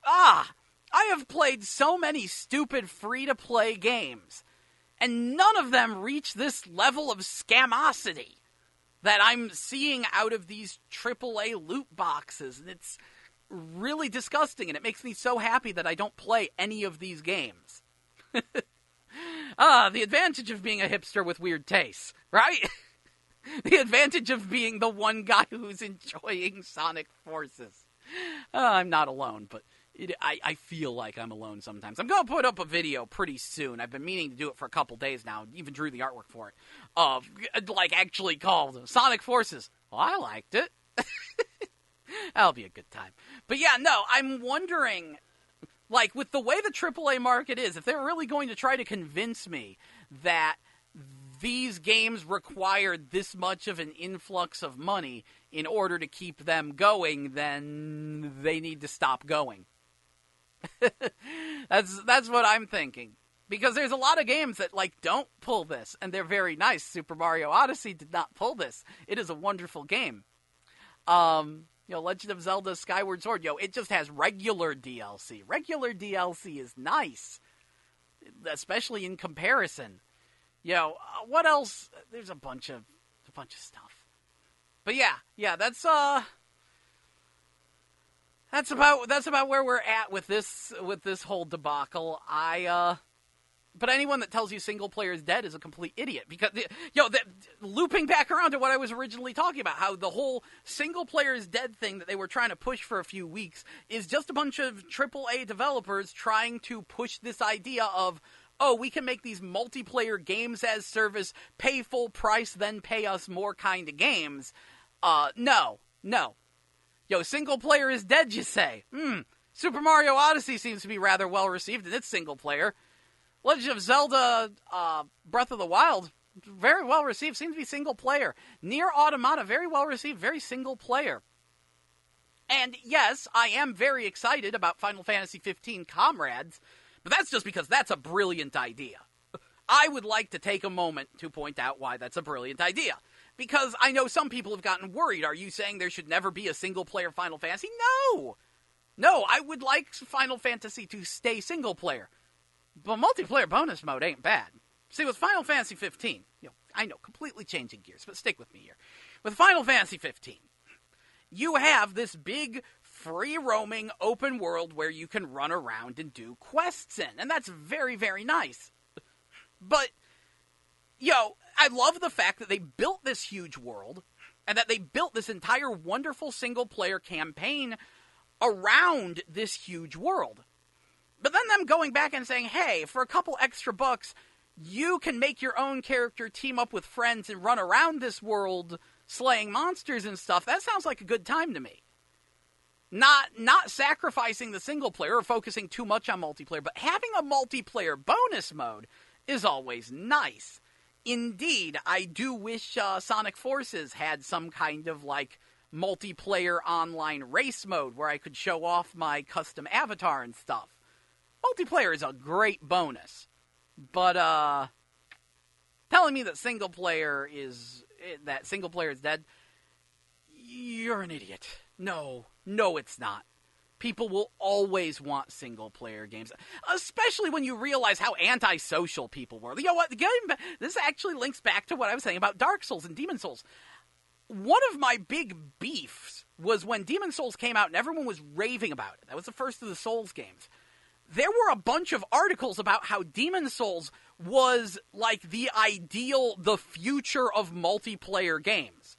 [SPEAKER 1] I have played so many stupid free-to-play games, and none of them reach this level of scamosity that I'm seeing out of these AAA loot boxes, and it's really disgusting, and it makes me so happy that I don't play any of these games. The advantage of being a hipster with weird tastes, right? The advantage of being the one guy who's enjoying Sonic Forces. I'm not alone, but I feel like I'm alone sometimes. I'm going to put up a video pretty soon. I've been meaning to do it for a couple days now. Even drew the artwork for it. Actually called Sonic Forces. Well, I liked it. That'll be a good time. But yeah, no, I'm wondering, with the way the AAA market is, if they're really going to try to convince me that these games require this much of an influx of money in order to keep them going, then they need to stop going. That's what I'm thinking. Because there's a lot of games that, like, don't pull this, and they're very nice. Super Mario Odyssey did not pull this. It is a wonderful game. Legend of Zelda Skyward Sword, it just has regular DLC. Regular DLC is nice, especially in comparison. What else? There's a bunch of stuff. But yeah, that's about where we're at with this whole debacle. But anyone that tells you single player is dead is a complete idiot. Because, looping back around to what I was originally talking about, how the whole single player is dead thing that they were trying to push for a few weeks is just a bunch of AAA developers trying to push this idea of, we can make these multiplayer games as service, pay full price, then pay us more kind of games. No. Single player is dead, you say. Super Mario Odyssey seems to be rather well received in its single player. Legend of Zelda Breath of the Wild, very well received, seems to be single player. Nier Automata, very well received, very single player. And yes, I am very excited about Final Fantasy 15 Comrades, but that's just because that's a brilliant idea. I would like to take a moment to point out why that's a brilliant idea. Because I know some people have gotten worried. Are you saying there should never be a single-player Final Fantasy? No, I would like Final Fantasy to stay single-player. But multiplayer bonus mode ain't bad. See, with Final Fantasy 15, I know, completely changing gears, but stick with me here. With Final Fantasy 15, you have this big, free-roaming open world where you can run around and do quests in, and that's very, very nice. But, I love the fact that they built this huge world, and that they built this entire wonderful single-player campaign around this huge world. But then them going back and saying, hey, for a couple extra bucks, you can make your own character, team up with friends, and run around this world slaying monsters and stuff. That sounds like a good time to me. Not sacrificing the single player or focusing too much on multiplayer, but having a multiplayer bonus mode is always nice. Indeed, I do wish Sonic Forces had some kind of, multiplayer online race mode where I could show off my custom avatar and stuff. Multiplayer is a great bonus, but telling me that single player is dead, you're an idiot. No, it's not. People will always want single player games, especially when you realize how antisocial people were. You know what? This actually links back to what I was saying about Dark Souls and Demon Souls. One of my big beefs was when Demon Souls came out and everyone was raving about it. That was the first of the Souls games. There were a bunch of articles about how Demon Souls was the future of multiplayer games.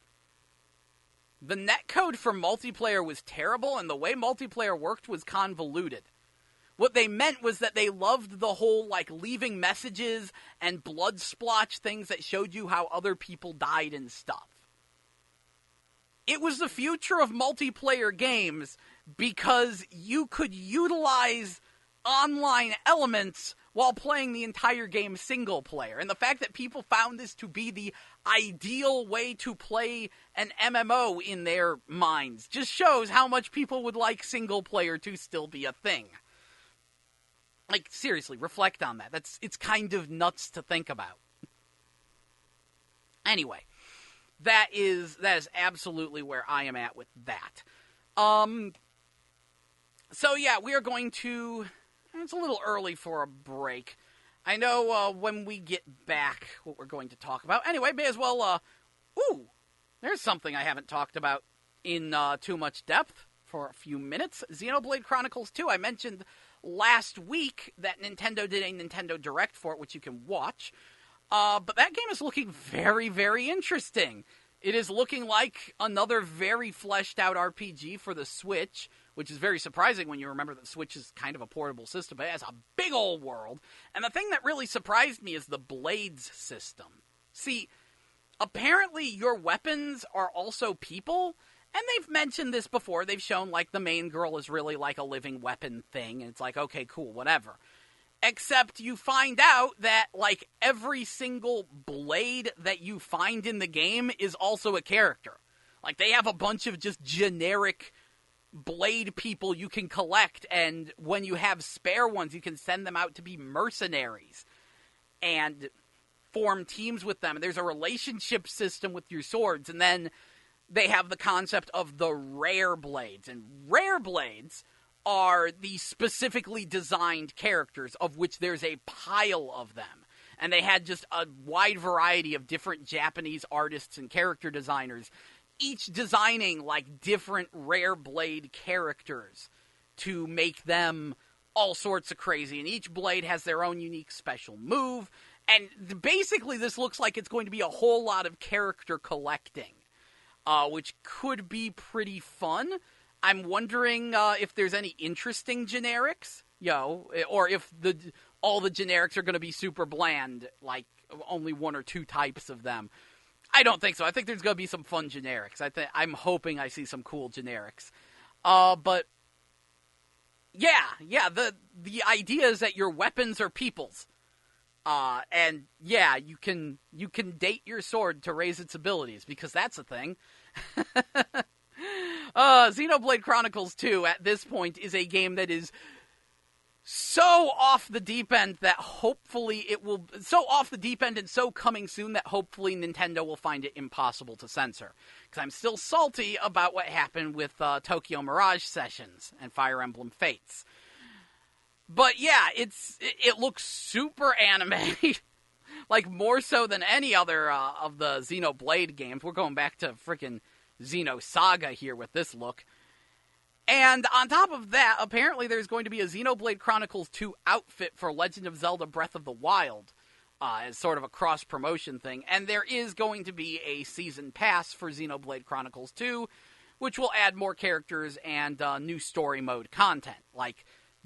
[SPEAKER 1] The netcode for multiplayer was terrible, and the way multiplayer worked was convoluted. What they meant was that they loved the whole, leaving messages and blood splotch things that showed you how other people died and stuff. It was the future of multiplayer games because you could utilize online elements while playing the entire game single player. And the fact that people found this to be the ideal way to play an MMO in their minds just shows how much people would like single player to still be a thing. Seriously, reflect on that. It's kind of nuts to think about. Anyway, that is absolutely where I am at with that. So yeah, we are going to... It's a little early for a break. I know when we get back what we're going to talk about. Anyway, may as well... there's something I haven't talked about in too much depth for a few minutes. Xenoblade Chronicles 2. I mentioned last week that Nintendo did a Nintendo Direct for it, which you can watch. But that game is looking very, very interesting. It is looking like another very fleshed out RPG for the Switch, which is very surprising when you remember that Switch is kind of a portable system, but it has a big old world. And the thing that really surprised me is the Blades system. See, apparently your weapons are also people, and they've mentioned this before. They've shown, the main girl is really a living weapon thing, and it's okay, cool, whatever. Except you find out that, every single blade that you find in the game is also a character. They have a bunch of just generic blade people you can collect, and when you have spare ones, you can send them out to be mercenaries and form teams with them. And there's a relationship system with your swords, and then they have the concept of the rare blades. And rare blades are the specifically designed characters, of which there's a pile of them. And they had just a wide variety of different Japanese artists and character designers, each designing, like, different rare blade characters to make them all sorts of crazy. And each blade has their own unique special move. And basically, this looks like it's going to be a whole lot of character collecting, which could be pretty fun. I'm wondering if there's any interesting generics, or if all the generics are going to be super bland, like only one or two types of them. I don't think so. I think there's going to be some fun generics. I'm hoping I see some cool generics. But yeah, the idea is that your weapons are people's. And yeah, you can date your sword to raise its abilities, because that's a thing. Xenoblade Chronicles 2 at this point is a game that is so off the deep end that hopefully so off the deep end and so coming soon that hopefully Nintendo will find it impossible to censor. Because I'm still salty about what happened with Tokyo Mirage Sessions and Fire Emblem Fates. But yeah, it looks super anime, like more so than any other of the Xenoblade games. We're going back to freaking Xenosaga here with this look. And on top of that, apparently there's going to be a Xenoblade Chronicles 2 outfit for Legend of Zelda Breath of the Wild, as sort of a cross-promotion thing. And there is going to be a season pass for Xenoblade Chronicles 2, which will add more characters and new story mode content. Like,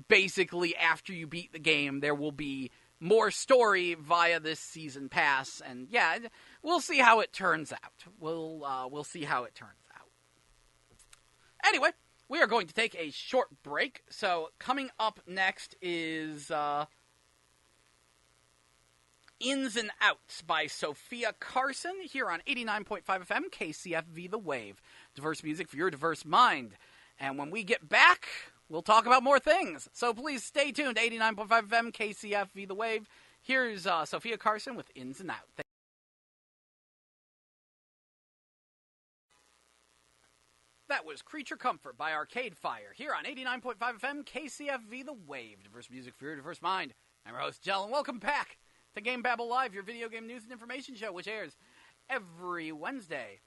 [SPEAKER 1] basically, after you beat the game, there will be more story via this season pass. And yeah, we'll see how it turns out. We'll see how it turns out. Anyway, we are going to take a short break. So coming up next is Ins and Outs by Sophia Carson here on 89.5 FM KCFV The Wave. Diverse music for your diverse mind. And when we get back, we'll talk about more things. So please stay tuned to 89.5 FM KCFV The Wave. Here's Sophia Carson with Ins and Outs. That was Creature Comfort by Arcade Fire here on 89.5 FM KCFV The Wave. Diverse music for your diverse mind. I'm your host, Jell, and welcome back to GameBabble Live, your video game news and information show, which airs every Wednesday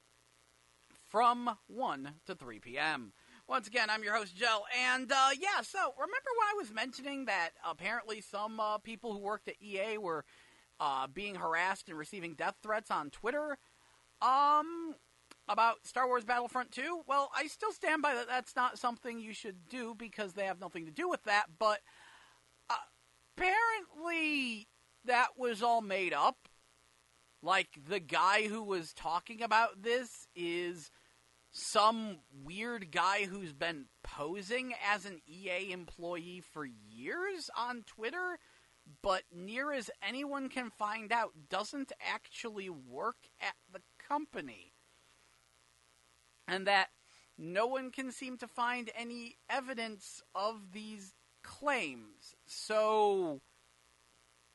[SPEAKER 1] from 1 to 3 p.m. Once again, I'm your host, Jell, and so remember when I was mentioning that apparently some people who worked at EA were being harassed and receiving death threats on Twitter? About Star Wars Battlefront 2, well, I still stand by that. That's not something you should do because they have nothing to do with that, but apparently that was all made up. Like, the guy who was talking about this is some weird guy who's been posing as an EA employee for years on Twitter, but near as anyone can find out, doesn't actually work at the company. And that no one can seem to find any evidence of these claims. So,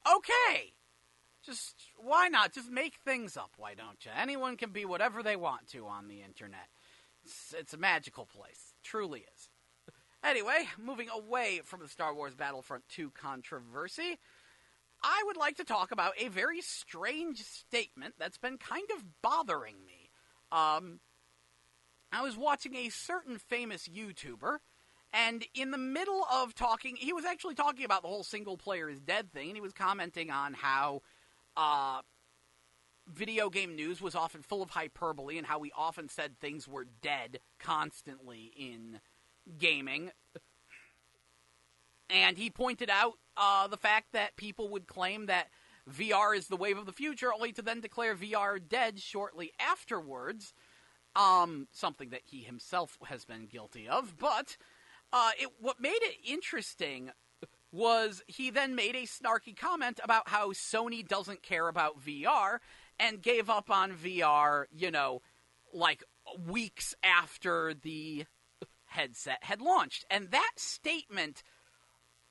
[SPEAKER 1] okay. Just, why not? Just make things up, why don't you? Anyone can be whatever they want to on the internet. It's a magical place. It truly is. Anyway, moving away from the Star Wars Battlefront 2 controversy, I would like to talk about a very strange statement that's been kind of bothering me. I was watching a certain famous YouTuber, and in the middle of talking, he was actually talking about the whole single player is dead thing, and he was commenting on how video game news was often full of hyperbole, and how we often said things were dead constantly in gaming. And he pointed out the fact that people would claim that VR is the wave of the future, only to then declare VR dead shortly afterwards. Something that he himself has been guilty of, but what made it interesting was he then made a snarky comment about how Sony doesn't care about VR and gave up on VR, like weeks after the headset had launched. And that statement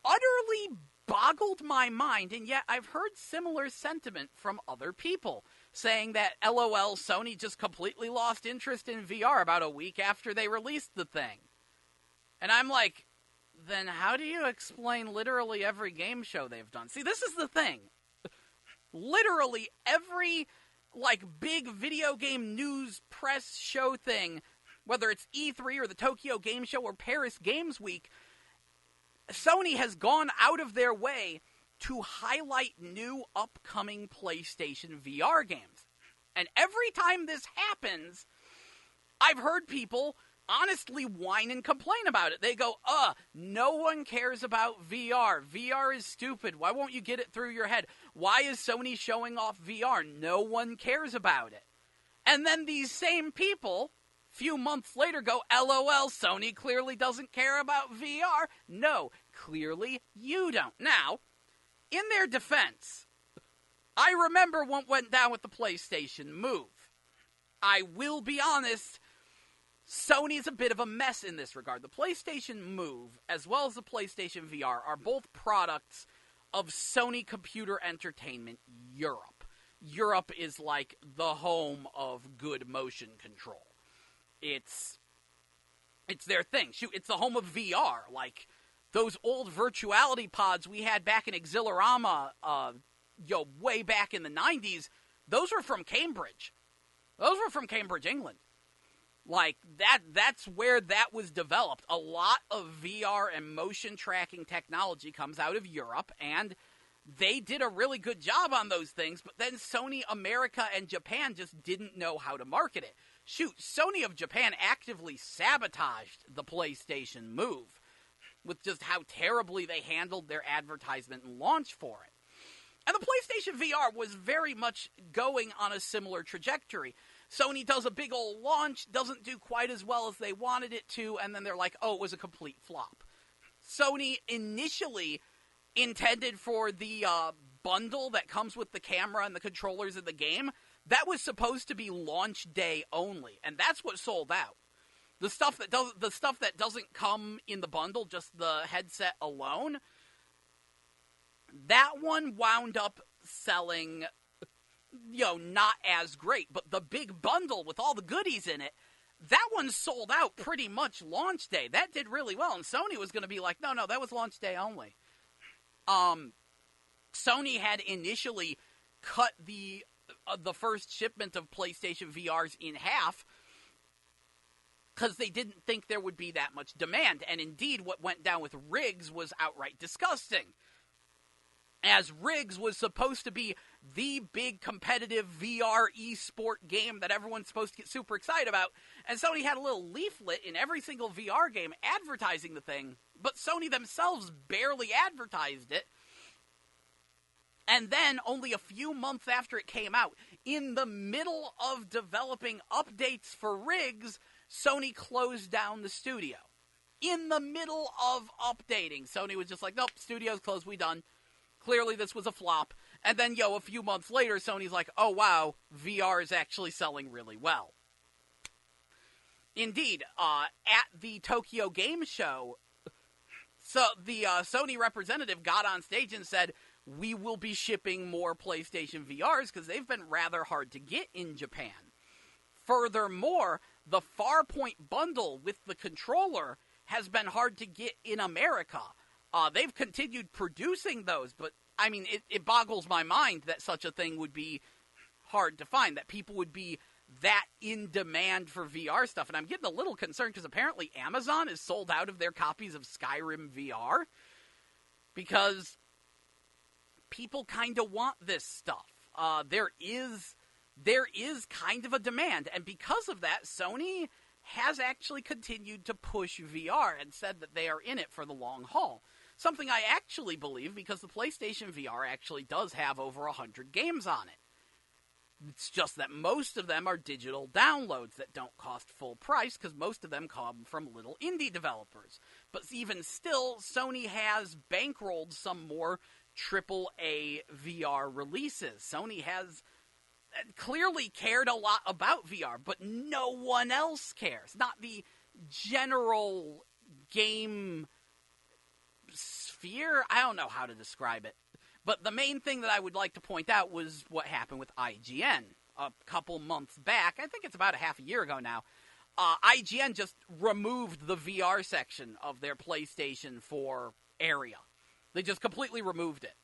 [SPEAKER 1] utterly boggled my mind, and yet I've heard similar sentiment from other people, saying that LOL, Sony just completely lost interest in VR about a week after they released the thing. And I'm like, then how do you explain literally every game show they've done? See, this is the thing. Literally every, big video game news press show thing, whether it's E3 or the Tokyo Game Show or Paris Games Week, Sony has gone out of their way to highlight new upcoming PlayStation VR games. And every time this happens, I've heard people honestly whine and complain about it. They go, no one cares about VR. VR is stupid. Why won't you get it through your head? Why is Sony showing off VR? No one cares about it. And then these same people, few months later, go, LOL, Sony clearly doesn't care about VR. No, clearly you don't. Now, in their defense, I remember what went down with the PlayStation Move. I will be honest, Sony's a bit of a mess in this regard. The PlayStation Move, as well as the PlayStation VR, are both products of Sony Computer Entertainment Europe. Europe is like the home of good motion control. It's their thing. Shoot, it's the home of VR. Like, those old virtuality pods we had back in Exhilarama, way back in the 90s, those were from Cambridge. Those were from Cambridge, England. Like, that's where that was developed. A lot of VR and motion tracking technology comes out of Europe, and they did a really good job on those things, but then Sony America and Japan just didn't know how to market it. Shoot, Sony of Japan actively sabotaged the PlayStation Move with just how terribly they handled their advertisement and launch for it. And the PlayStation VR was very much going on a similar trajectory. Sony does a big old launch, doesn't do quite as well as they wanted it to, and then they're like, oh, it was a complete flop. Sony initially intended for the bundle that comes with the camera and the controllers of the game, that was supposed to be launch day only, and that's what sold out. The stuff that doesn't come in the bundle, just the headset alone, that one wound up selling, not as great. But the big bundle with all the goodies in it, that one sold out pretty much launch day. That did really well, and Sony was going to be like, no, that was launch day only. Sony had initially cut the first shipment of PlayStation VRs in half because they didn't think there would be that much demand. And indeed, what went down with Riggs was outright disgusting, as Riggs was supposed to be the big competitive VR esport game that everyone's supposed to get super excited about, and Sony had a little leaflet in every single VR game advertising the thing, but Sony themselves barely advertised it. And then, only a few months after it came out, in the middle of developing updates for Riggs, Sony closed down the studio. In the middle of updating, Sony was just like, nope, studio's closed, we done. Clearly this was a flop. And then, a few months later, Sony's like, oh wow, VR is actually selling really well. Indeed, at the Tokyo Game Show, so the Sony representative got on stage and said, we will be shipping more PlayStation VRs because they've been rather hard to get in Japan. Furthermore, the Farpoint bundle with the controller has been hard to get in America. They've continued producing those, but, I mean, it boggles my mind that such a thing would be hard to find, that people would be that in demand for VR stuff. And I'm getting a little concerned because apparently Amazon is sold out of their copies of Skyrim VR because people kind of want this stuff. There is kind of a demand, and because of that, Sony has actually continued to push VR and said that they are in it for the long haul. Something I actually believe, because the PlayStation VR actually does have over 100 games on it. It's just that most of them are digital downloads that don't cost full price, because most of them come from little indie developers. But even still, Sony has bankrolled some more AAA VR releases. Sony has clearly cared a lot about VR, but no one else cares. Not general game sphere. I don't know how to describe it. But the main thing that I would like to point out was what happened with IGN a couple months back. I think it's about a half a year ago now. IGN just removed the VR section of their PlayStation 4 area. They just completely removed it.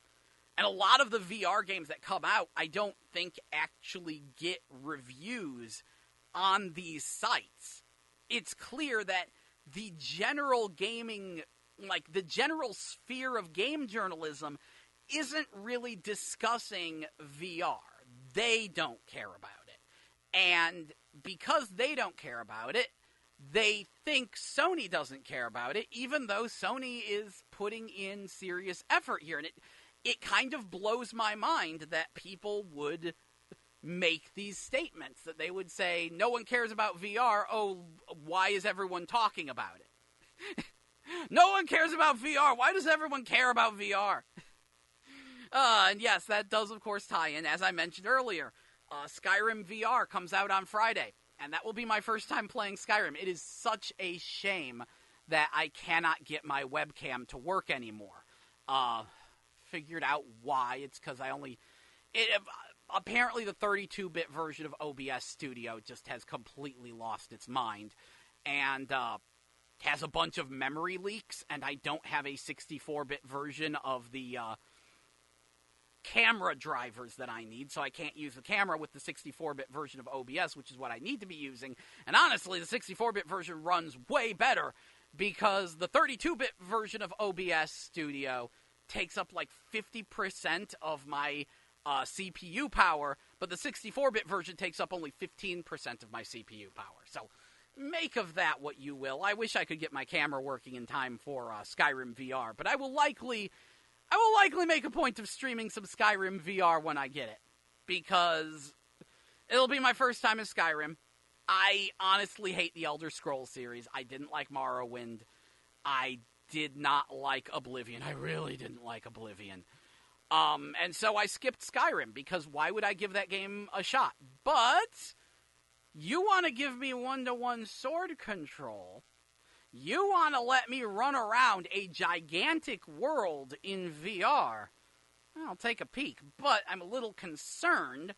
[SPEAKER 1] And a lot of the VR games that come out, I don't think actually get reviews on these sites. It's clear that the general gaming, like the general sphere of game journalism, isn't really discussing VR. They don't care about it. And because they don't care about it, they think Sony doesn't care about it, even though Sony is putting in serious effort here. And it kind of blows my mind that people would make these statements, that they would say, no one cares about VR, oh, why is everyone talking about it? No one cares about VR, why does everyone care about VR? And yes, that does, of course, tie in, as I mentioned earlier. Skyrim VR comes out on Friday, and that will be my first time playing Skyrim. It is such a shame that I cannot get my webcam to work anymore. Figured out why. It's because apparently the 32-bit version of OBS Studio just has completely lost its mind, and has a bunch of memory leaks, and I don't have a 64-bit version of the camera drivers that I need, so I can't use the camera with the 64-bit version of OBS, which is what I need to be using. And honestly, the 64-bit version runs way better, because the 32-bit version of OBS Studio takes up like 50% of my CPU power, but the 64-bit version takes up only 15% of my CPU power. So make of that what you will. I wish I could get my camera working in time for Skyrim VR, but I will likely make a point of streaming some Skyrim VR when I get it, because it'll be my first time in Skyrim. I honestly hate the Elder Scrolls series. I didn't like Morrowind. I did not like Oblivion. I really didn't like Oblivion. And so I skipped Skyrim, because why would I give that game a shot? But you want to give me one-to-one sword control. You want to let me run around a gigantic world in VR. I'll take a peek, but I'm a little concerned,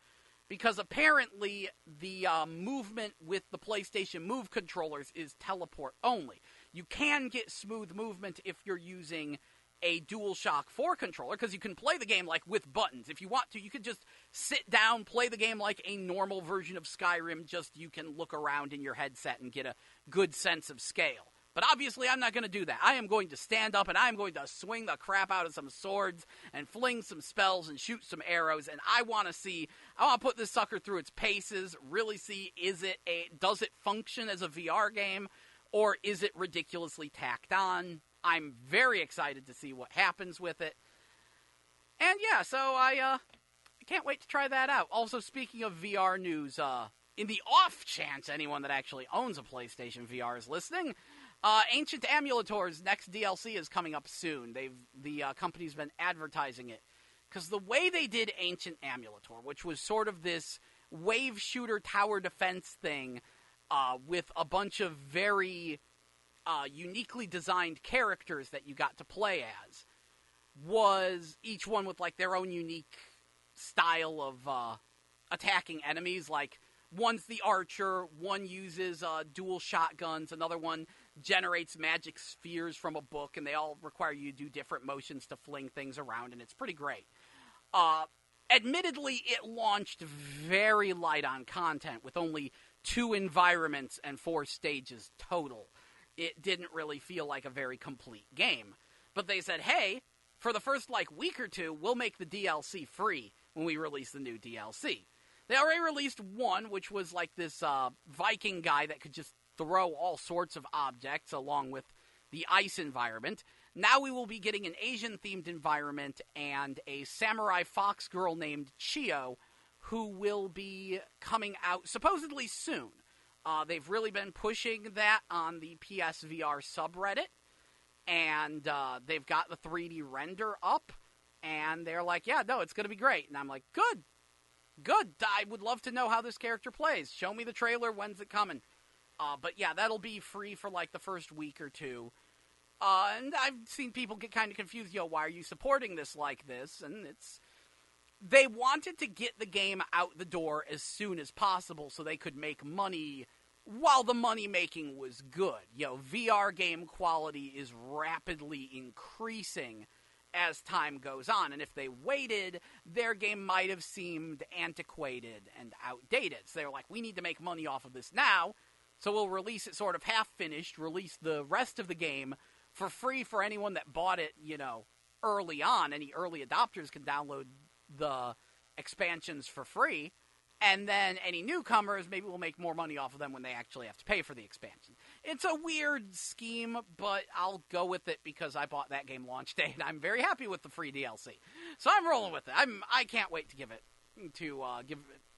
[SPEAKER 1] because apparently the movement with the PlayStation Move controllers is teleport only. You can get smooth movement if you're using a DualShock 4 controller, because you can play the game like with buttons. If you want to, you could just sit down, play the game like a normal version of Skyrim, just you can look around in your headset and get a good sense of scale. But obviously, I'm not going to do that. I am going to stand up, and I am going to swing the crap out of some swords and fling some spells and shoot some arrows. And I want to put this sucker through its paces, really see, does it function as a VR game, or is it ridiculously tacked on? I'm very excited to see what happens with it. And yeah, so I can't wait to try that out. Also, speaking of VR news, in the off chance anyone that actually owns a PlayStation VR is listening, Ancient Amulator's next DLC is coming up soon. The company's been advertising it, because the way they did Ancient Amulator, which was sort of this wave shooter tower defense thing, with a bunch of very uniquely designed characters that you got to play as, was each one with like their own unique style of attacking enemies. Like, one's the archer, one uses dual shotguns, another one generates magic spheres from a book, and they all require you to do different motions to fling things around, and it's pretty great. Admittedly, it launched very light on content, with only 2 environments and 4 stages total. It didn't really feel like a very complete game. But they said, hey, for the first week or 2, we'll make the DLC free when we release the new DLC. They already released one, which was like this Viking guy that could just throw all sorts of objects along with the ice environment. Now we will be getting an Asian-themed environment and a samurai fox girl named Chio, who will be coming out supposedly soon. They've really been pushing that on the PSVR subreddit, and they've got the 3D render up, and they're like, yeah, no, it's going to be great. And I'm like, good. I would love to know how this character plays. Show me the trailer. When's it coming? But yeah, that'll be free for like the first week or two. And I've seen people get kind of confused, why are you supporting this like this? And they wanted to get the game out the door as soon as possible so they could make money while the money making was good. VR game quality is rapidly increasing as time goes on, and if they waited, their game might have seemed antiquated and outdated. So they were like, we need to make money off of this now, so we'll release it sort of half-finished, release the rest of the game for free for anyone that bought it, early on. Any early adopters can download the expansions for free, and then any newcomers, maybe we'll make more money off of them when they actually have to pay for the expansion. It's a weird scheme, but I'll go with it because I bought that game launch day, and I'm very happy with the free DLC. So I'm rolling with it. I can't wait to give it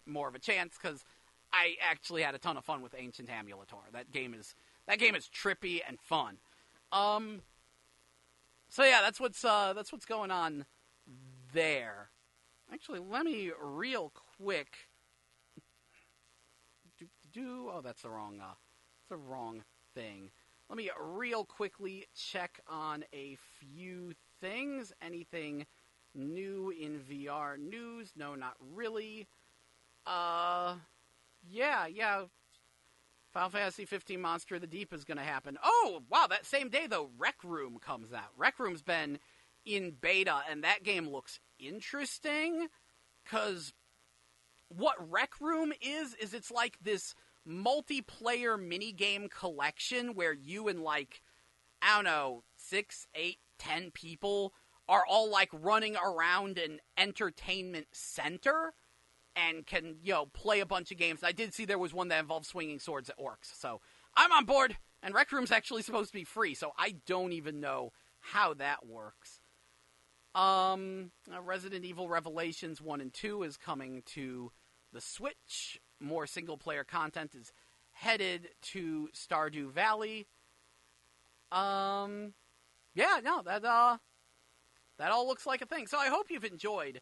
[SPEAKER 1] more of a chance, because I actually had a ton of fun with Ancient Amulator. That game is trippy and fun. So yeah, that's what's going on there. Actually, let me real quick. Oh, that's the wrong thing. Let me real quickly check on a few things. Anything new in VR news? No, not really. Yeah. Final Fantasy 15 Monster of the Deep is going to happen. Oh, wow, that same day, though, Rec Room comes out. Rec Room's been in beta, and that game looks interesting, because what Rec Room is it's like this multiplayer minigame collection where you and, 6, 8, 10 people are all, running around an entertainment center and can, play a bunch of games. I did see there was one that involved swinging swords at orcs, so I'm on board, and Rec Room's actually supposed to be free, so I don't even know how that works. Resident Evil Revelations 1 and 2 is coming to the Switch. More single-player content is headed to Stardew Valley. That all looks like a thing. So I hope you've enjoyed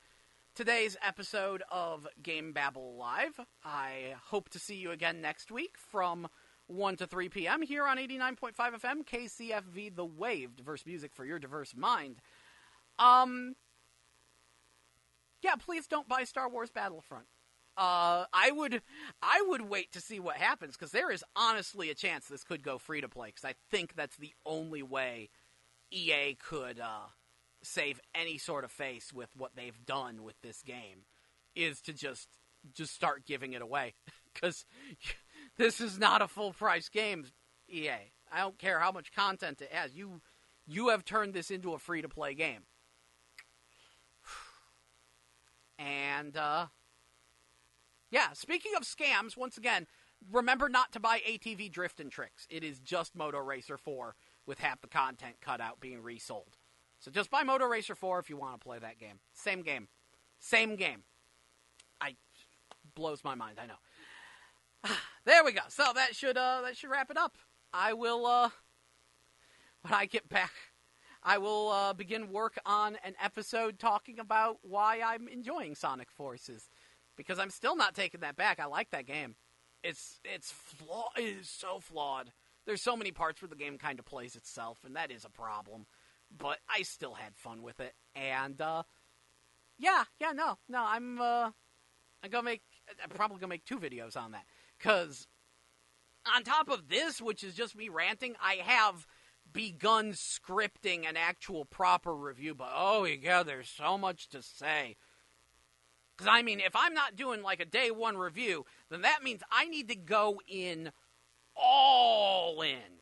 [SPEAKER 1] today's episode of GameBabble Live. I hope to see you again next week from 1 to 3 p.m. here on 89.5 FM KCFV The Wave. Diverse music for your diverse mind. Please don't buy Star Wars Battlefront. I would wait to see what happens, because there is honestly a chance this could go free to play, because I think that's the only way EA could save any sort of face with what they've done with this game, is to just start giving it away, because this is not a full price game, EA. I don't care how much content it has. You have turned this into a free to play game. And speaking of scams, once again, remember not to buy ATV Drift and Tricks. It is just Moto Racer 4 with half the content cut out being resold. So just buy Moto Racer 4 if you want to play that game. Same game. Blows my mind, I know. There we go. So that should wrap it up. I will, when I get back, I will begin work on an episode talking about why I'm enjoying Sonic Forces. Because I'm still not taking that back. I like that game. It's flawed. It is so flawed. There's so many parts where the game kind of plays itself, and that is a problem. But I still had fun with it. And, I'm probably gonna make 2 videos on that. Because on top of this, which is just me ranting, I have begun scripting an actual proper review. But, there's so much to say. Because, if I'm not doing, a day 1 review, then that means I need to go all in.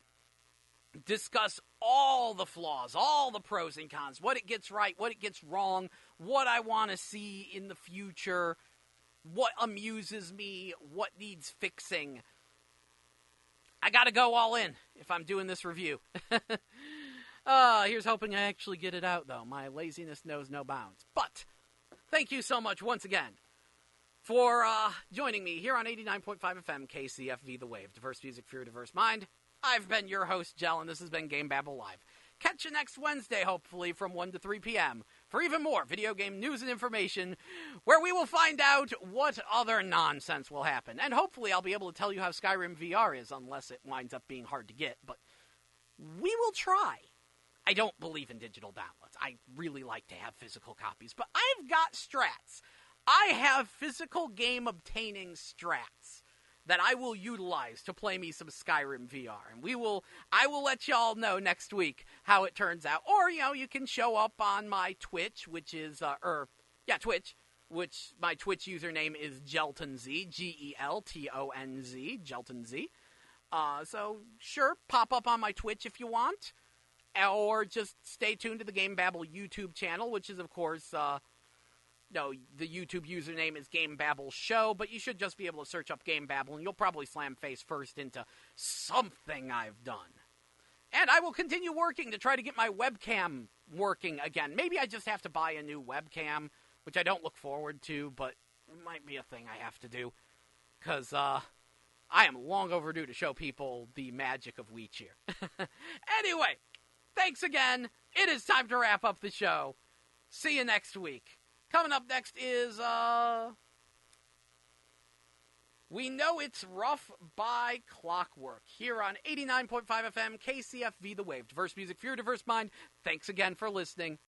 [SPEAKER 1] Discuss all the flaws, all the pros and cons, what it gets right, what it gets wrong, what I want to see in the future, what amuses me, what needs fixing. I gotta go all in if I'm doing this review. Here's hoping I actually get it out, though. My laziness knows no bounds. But thank you so much once again for joining me here on 89.5 FM KCFV The Wave. Diverse music for your diverse mind. I've been your host, Jell, and this has been GameBabble Live. Catch you next Wednesday, hopefully, from 1 to 3 p.m., for even more video game news and information, where we will find out what other nonsense will happen. And hopefully I'll be able to tell you how Skyrim VR is, unless it winds up being hard to get, but we will try. I don't believe in digital downloads. I really like to have physical copies, but I've got strats. I have physical game obtaining strats that I will utilize to play me some Skyrim VR. And I will let y'all know next week how it turns out. Or, you can show up on my Twitch, which is, Twitch, which my Twitch username is GeltonZ, Geltonz, GeltonZ. So, sure, pop up on my Twitch if you want. Or just stay tuned to the GameBabble YouTube channel, which is, of course, the YouTube username is GameBabble Show, but you should just be able to search up GameBabble, and you'll probably slam face first into something I've done. And I will continue working to try to get my webcam working again. Maybe I just have to buy a new webcam, which I don't look forward to, but it might be a thing I have to do, because I am long overdue to show people the magic of Wii Cheer. Anyway, thanks again. It is time to wrap up the show. See you next week. Coming up next is, We Know It's Rough by Clockwork, here on 89.5 FM KCFV The Wave. Diverse music for your diverse mind. Thanks again for listening.